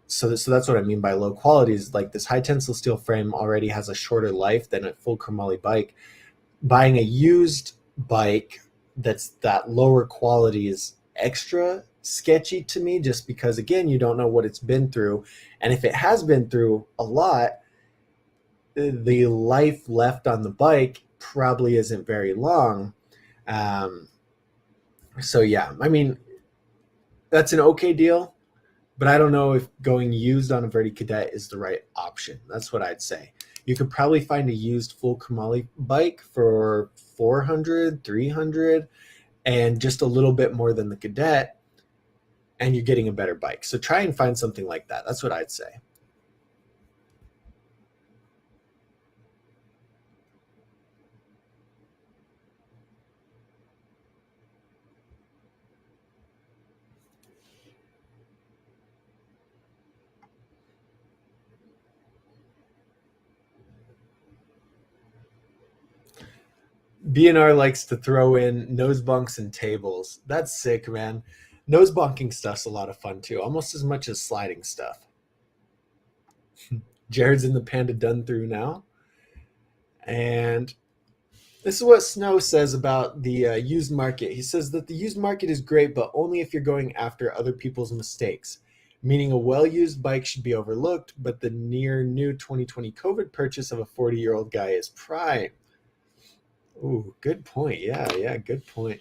so that's what I mean by low quality. Is like, this high tensile steel frame already has a shorter life than a full chromoly bike. Buying a used bike that's that lower quality is extra sketchy to me, just because, again, you don't know what it's been through, and if it has been through a lot, the life left on the bike probably isn't very long. um, so yeah, I mean, that's an okay deal, but I don't know if going used on a Verdi Cadet is the right option. That's what I'd say. You could probably find a used full Kamali bike for 400, 300, and just a little bit more than the Cadet, and you're getting a better bike. So try and find something like that. That's what I'd say. BNR likes to throw in nose bunks and tables. That's sick, man. Nose bunking stuff's a lot of fun too, almost as much as sliding stuff. Jared's in the Panda done through now. And this is what Snow says about the used market. He says that the used market is great, but only if you're going after other people's mistakes. Meaning, a well used bike should be overlooked, but the near new 2020 COVID purchase of a 40-year-old guy is prime. Ooh, good point. Yeah, yeah, good point.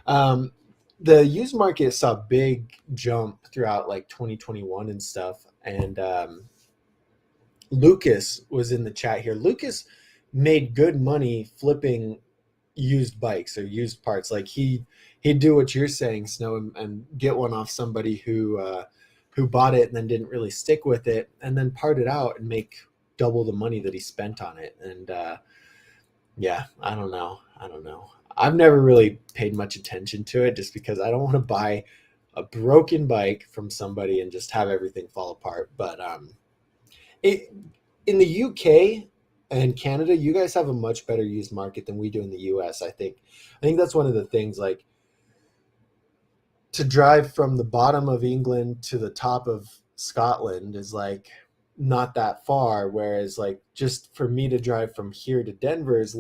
Um, the used market saw a big jump throughout like 2021 and stuff. And Lucas was in the chat here. Lucas made good money flipping used bikes or used parts. Like, he'd do what you're saying, Snow, and get one off somebody who bought it and then didn't really stick with it, and then part it out and make double the money that he spent on it. And yeah, I don't know. I've never really paid much attention to it, just because I don't want to buy a broken bike from somebody and just have everything fall apart. But it in the UK and Canada, you guys have a much better used market than we do in the US. I think that's one of the things. Like, to drive from the bottom of England to the top of Scotland is like not that far, whereas, like, just for me to drive from here to Denver is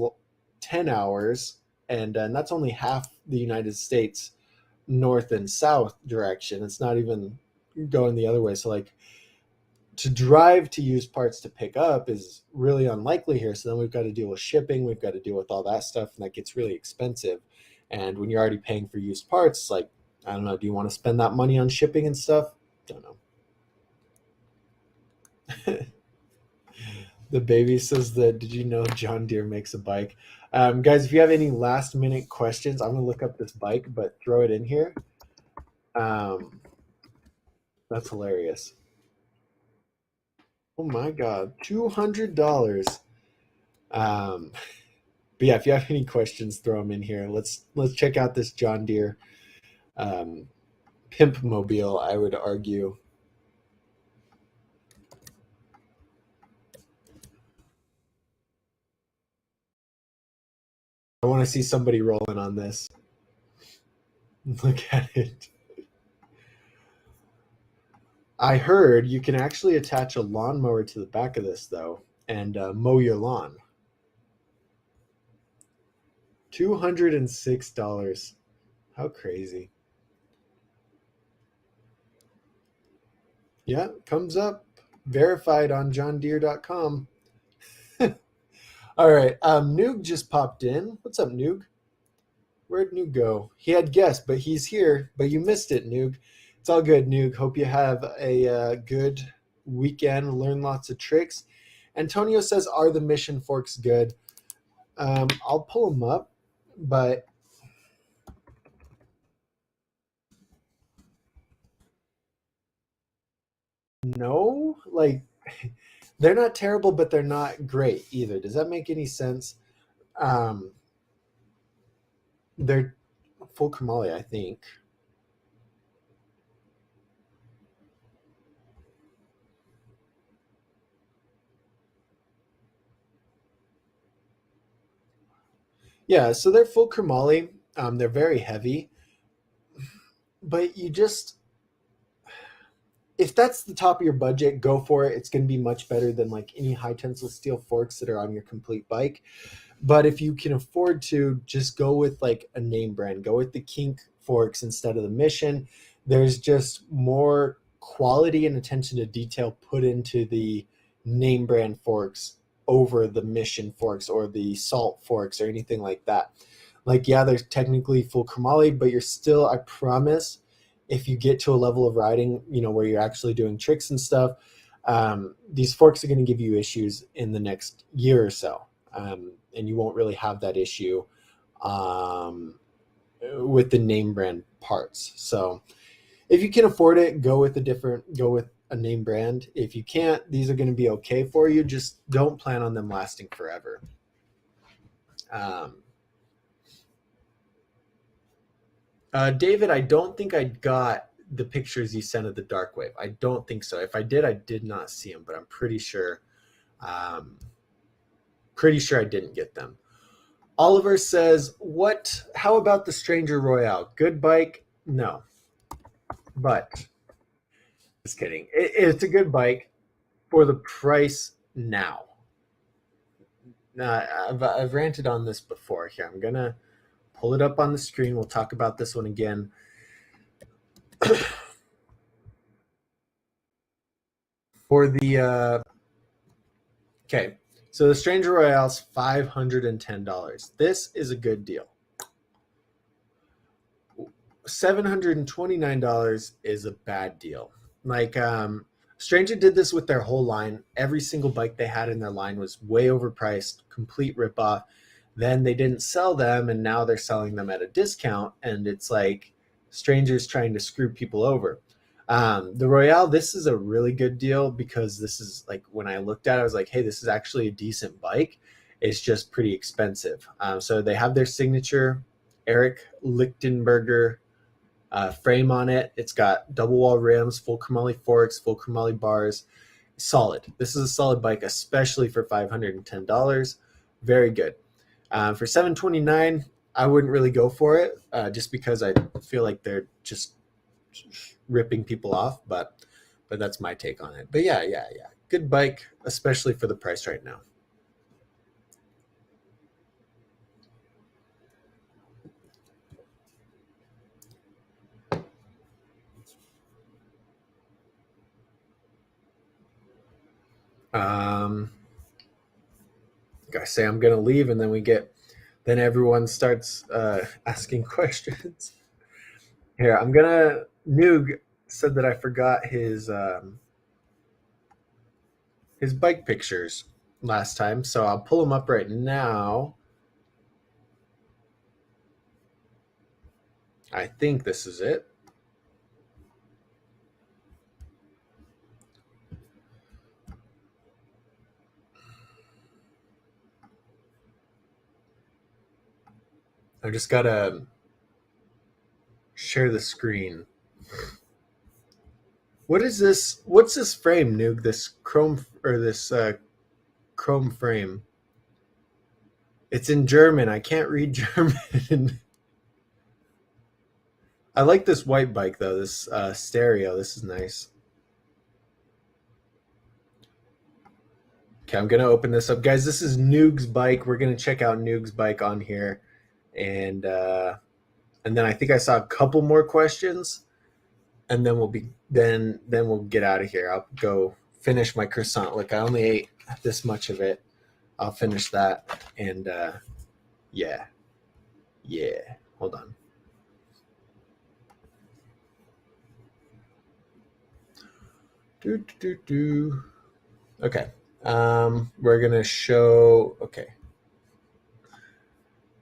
10 hours, and that's only half the United States north and south direction. It's not even going the other way. So, like, to drive to used parts to pick up is really unlikely here. So then we've got to deal with shipping, we've got to deal with all that stuff, and that gets really expensive. And when you're already paying for used parts, it's like, I don't know, do you want to spend that money on shipping and stuff? Don't know. The baby says that, did you know John Deere makes a bike? Guys, if you have any last minute questions, I'm going to look up this bike, but throw it in here. That's hilarious. Oh my God, $200. Um, but yeah, if you have any questions, throw them in here. Let's check out this John Deere um, pimp mobile, I would argue. I want to see somebody rolling on this. Look at it. I heard you can actually attach a lawnmower to the back of this, though, and mow your lawn. $206. How crazy. Yeah, comes up. Verified on johndeere.com. All right. Noog just popped in. What's up, Noog? Where'd Noog go? He had guests, but he's here. But you missed it, Noog. It's all good, Noog. Hope you have a good weekend. Learn lots of tricks. Antonio says, "Are the mission forks good?" I'll pull them up, but no, like they're not terrible, but they're not great either. Does that make any sense? Um, they're full Kamali, I think. Yeah, so they're full Kamali. They're very heavy, but you just, if that's the top of your budget, go for it. It's going to be much better than like any high tensile steel forks that are on your complete bike. But if you can afford to, just go with like a name brand. Go with the Kink forks instead of the Mission. There's just more quality and attention to detail put into the name brand forks over the Mission forks or the Salt forks or anything like that. Like, yeah, they're technically full chromoly, but you're still, I promise, if you get to a level of riding, where you're actually doing tricks and stuff, these forks are going to give you issues in the next year or so. And you won't really have that issue with the name brand parts. So if you can afford it, go with a name brand. If you can't, these are going to be okay for you. Just don't plan on them lasting forever. David, I don't think I got the pictures you sent of the dark wave. I don't think so. If I did, I did not see them, but I'm pretty sure I didn't get them. Oliver says, how about the Stranger Royale? Good bike? No. But, just kidding. It's a good bike for the price now. I've ranted on this before. Here, I'm going to pull it up on the screen. We'll talk about this one again. For the, okay, so the Stranger Royale's $510. This is a good deal. $729 is a bad deal. Like, Stranger did this with their whole line. Every single bike they had in their line was way overpriced, complete ripoff. Then they didn't sell them, and now they're selling them at a discount. And it's like Stranger's trying to screw people over. The Royale, this is a really good deal because this is like, when I looked at it, I was like, hey, this is actually a decent bike. It's just pretty expensive. So they have their signature Eric Lichtenberger frame on it. It's got double wall rims, full chromoly forks, full chromoly bars. Solid. This is a solid bike, especially for $510. Very good. For $729, I wouldn't really go for it, just because I feel like they're just ripping people off. But that's my take on it. But yeah, good bike, especially for the price right now. Um, I say I'm gonna leave, and then everyone starts asking questions. Here, I'm gonna. Noog said that I forgot his bike pictures last time, so I'll pull them up right now. I think this is it. I just gotta share the screen. What is this? What's this frame, Noog? This chrome or this chrome frame? It's in German. I can't read German. I like this white bike though. This stereo. This is nice. Okay, I'm gonna open this up, guys. This is Noog's bike. We're gonna check out Noog's bike on here, and then I think I saw a couple more questions, and then we'll get out of here. I'll go finish my croissant. Look, I only ate this much of it. I'll finish that, and yeah. Hold on. Do. Okay. We're gonna show. Okay.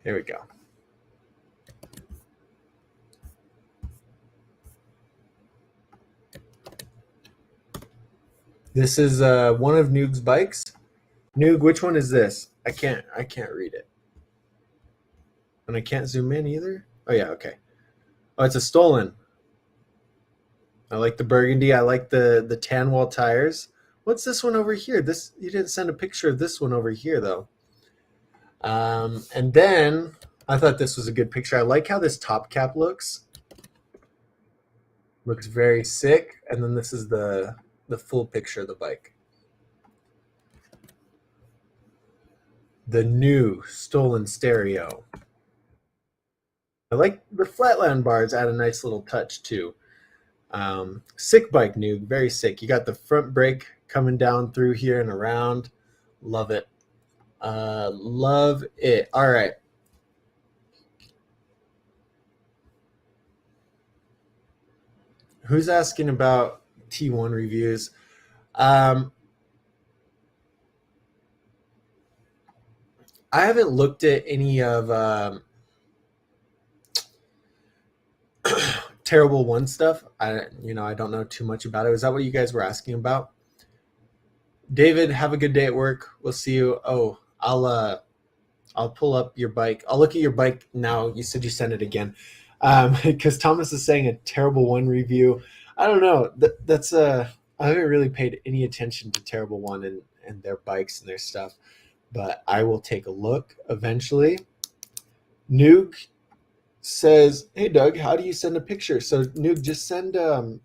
Here we go. This is one of Noog's bikes. Noog, which one is this? I can't read it. And I can't zoom in either. Oh yeah, okay. Oh, it's a stolen. I like the burgundy. I like the tan wall tires. What's this one over here? This, you didn't send a picture of this one over here though. And then I thought this was a good picture. I like how this top cap looks. Looks very sick. And then this is the full picture of the bike. The new stolen stereo. I like the flatland bars, add a nice little touch too. Sick bike, Noog, very sick. You got the front brake coming down through here and around. Love it. Love it. All right. Who's asking about T1 reviews? I haven't looked at any of Terrible One stuff. I don't know too much about it. Is that what you guys were asking about? David, have a good day at work. We'll see you. Oh, I'll pull up your bike. I'll look at your bike now. You said you sent it again. Because Thomas is saying a Terrible One review. I don't know. That's I haven't really paid any attention to Terrible One and their bikes and their stuff, but I will take a look eventually. Noog says, "Hey Doug, how do you send a picture?" So Noog, just send I'm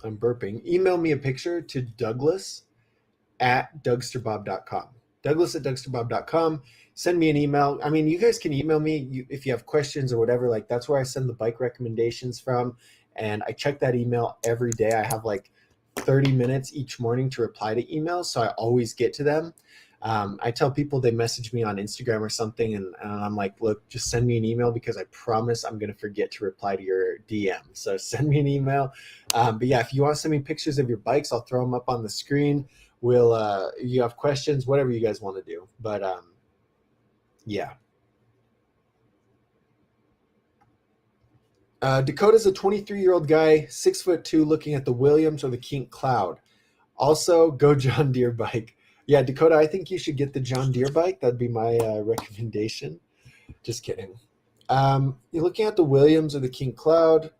burping. Email me a picture to Douglas@dougsterbob.com. Douglas@dougsterbob.com. Send me an email. I mean, you guys can email me if you have questions or whatever. Like, that's where I send the bike recommendations from. And I check that email every day. I have like 30 minutes each morning to reply to emails, so I always get to them. I tell people they message me on Instagram or something, and I'm like, look, just send me an email because I promise I'm going to forget to reply to your DM. So send me an email. But yeah, if you want to send me pictures of your bikes, I'll throw them up on the screen. You have questions, whatever you guys want to do. But yeah. Dakota's a 23-year-old guy, 6'2", looking at the Williams or the Kink Cloud. Also, go John Deere bike. Yeah, Dakota, I think you should get the John Deere bike. That'd be my recommendation. Just kidding. You're looking at the Williams or the King Cloud.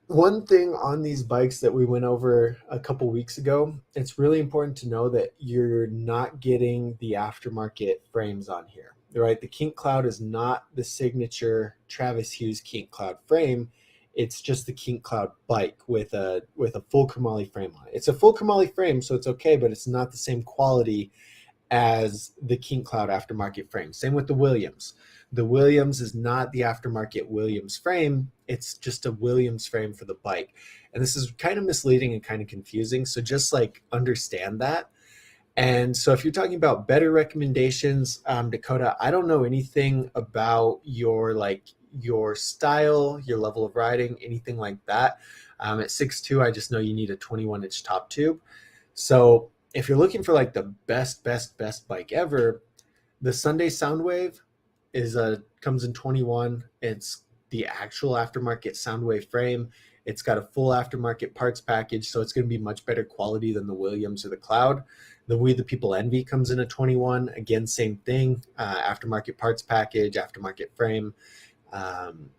One thing on these bikes that we went over a couple weeks ago, it's really important to know that you're not getting the aftermarket frames on here, right? The King Cloud is not the signature Travis Hughes King Cloud frame. It's just the King Cloud bike with a full chromoly frame on it. It's a full chromoly frame, so it's okay, but it's not the same quality as the King Cloud aftermarket frame. Same with the Williams. The Williams is not the aftermarket Williams frame. It's just a Williams frame for the bike. And this is kind of misleading and kind of confusing. So just like understand that. And so if you're talking about better recommendations, Dakota, I don't know anything about your style, your level of riding, anything like that. At 6'2", I just know you need a 21-inch top tube. So if you're looking for like the best bike ever, the Sunday Soundwave comes in 21. It's the actual aftermarket Soundwave frame. It's got a full aftermarket parts package, so it's going to be much better quality than the Williams or the Cloud. The We the People Envy comes in a 21. Again, same thing. Aftermarket parts package, aftermarket frame,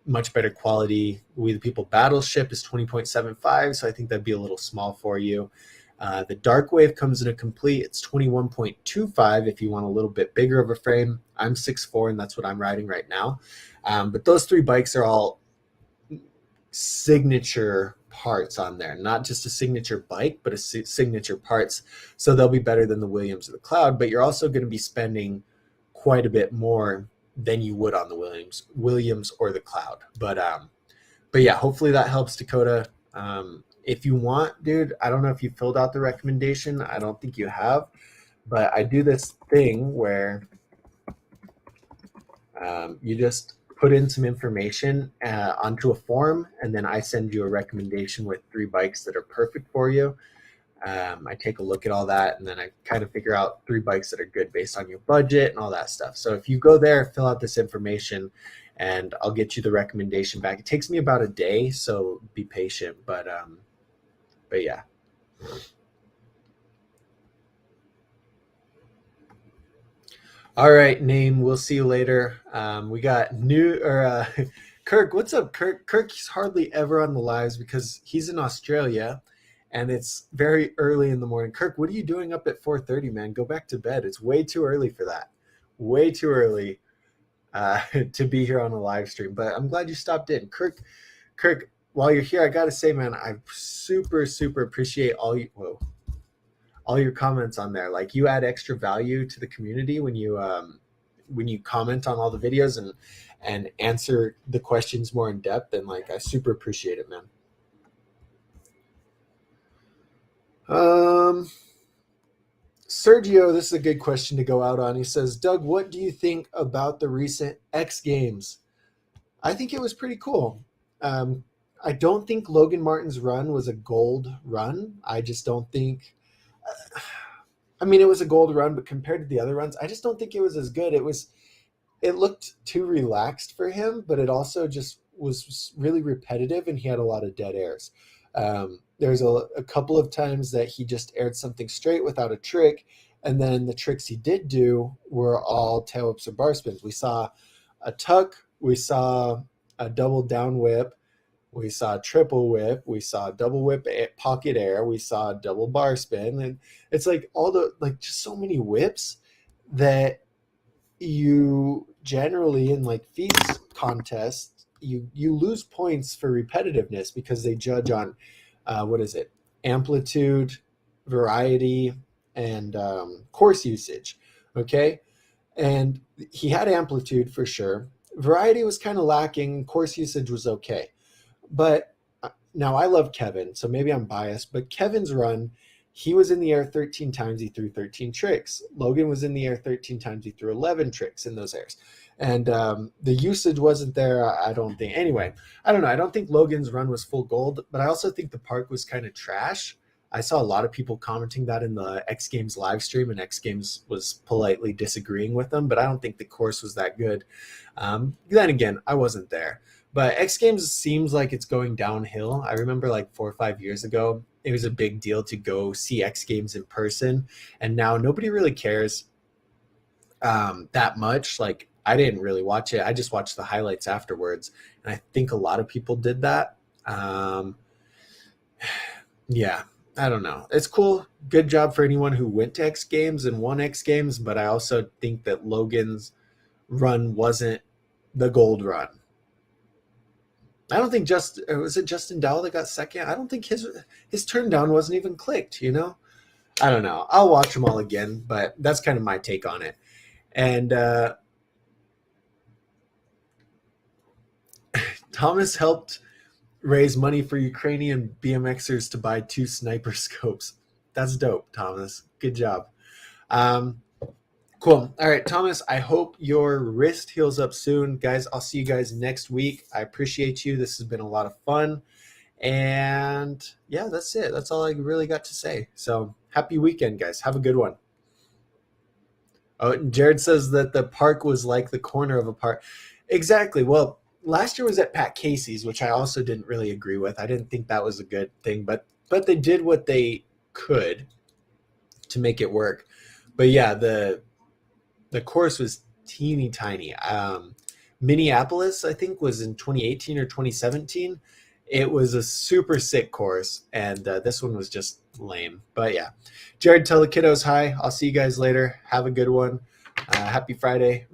much better quality. We the People Battleship is 20.75, so I think that'd be a little small for you. The Dark Wave comes in a complete. It's 21.25 if you want a little bit bigger of a frame. I'm 6'4", and that's what I'm riding right now. But those three bikes are all signature parts on there, not just a signature bike, but a signature parts. So they'll be better than the Williams or the Cloud, but you're also going to be spending quite a bit more than you would on the Williams or the Cloud. But yeah, hopefully that helps, Dakota. If you want, dude, I don't know if you filled out the recommendation. I don't think you have, but I do this thing where you just put in some information onto a form, and then I send you a recommendation with 3 bikes that are perfect for you. I take a look at all that, and then I kind of figure out 3 bikes that are good based on your budget and all that stuff. So if you go there, fill out this information, and I'll get you the recommendation back. It takes me about a day, so be patient. But yeah. All right, Name. We'll see you later. We got Kirk. What's up, Kirk? Kirk's hardly ever on the lives because he's in Australia, and it's very early in the morning. Kirk, what are you doing up at 4:30, man? Go back to bed. It's way too early for that. Way too early to be here on a live stream. But I'm glad you stopped in, Kirk. Kirk, while you're here, I gotta say, man, I super appreciate all your comments on there. Like, you add extra value to the community when you comment on all the videos and answer the questions more in depth, and like, I super appreciate it, man. Sergio, this is a good question to go out on. He says, Doug, what do you think about the recent X Games? I think it was pretty cool. I don't think Logan Martin's run was a gold run. I just don't think I mean, it was a gold run, but compared to the other runs, I just don't think it was as good. It looked too relaxed for him, but it also just was really repetitive, and he had a lot of dead airs. There's a couple of times that he just aired something straight without a trick, and then the tricks he did do were all tail whips or bar spins. We saw a tuck, we saw a double down whip, we saw a triple whip, we saw a double whip pocket air, we saw a double bar spin, and it's like just so many whips that you generally in like feast contests, you lose points for repetitiveness because they judge on amplitude, variety, and course usage. Okay, and he had amplitude for sure. Variety was kind of lacking. Course usage was okay. But now I love Kevin, so maybe I'm biased, but Kevin's run, he was in the air 13 times, he threw 13 tricks. Logan was in the air 13 times, he threw 11 tricks in those airs. And the usage wasn't there, I don't think. Anyway, I don't know. I don't think Logan's run was full gold, but I also think the park was kind of trash. I saw a lot of people commenting that in the X Games live stream, and X Games was politely disagreeing with them, but I don't think the course was that good. Then again, I wasn't there. But X Games seems like it's going downhill. I remember like 4 or 5 years ago, it was a big deal to go see X Games in person. And now nobody really cares that much. Like, I didn't really watch it. I just watched the highlights afterwards. And I think a lot of people did that. Yeah, I don't know. It's cool. Good job for anyone who went to X Games and won X Games. But I also think that Logan's run wasn't the gold run. I don't think was it Justin Dowell that got second? I don't think his turn down wasn't even clicked, you know? I don't know. I'll watch them all again, but that's kind of my take on it. And Thomas helped raise money for Ukrainian BMXers to buy 2 sniper scopes. That's dope, Thomas. Good job. Cool. All right, Thomas, I hope your wrist heals up soon. Guys, I'll see you guys next week. I appreciate you. This has been a lot of fun. And yeah, that's it. That's all I really got to say. So happy weekend, guys. Have a good one. Oh, Jared says that the park was like the corner of a park. Exactly. Well, last year was at Pat Casey's, which I also didn't really agree with. I didn't think that was a good thing, but they did what they could to make it work. But yeah, the course was teeny tiny. Minneapolis, I think, was in 2018 or 2017. It was a super sick course, and this one was just lame. But yeah, Jared, tell the kiddos hi. I'll see you guys later. Have a good one. Happy Friday.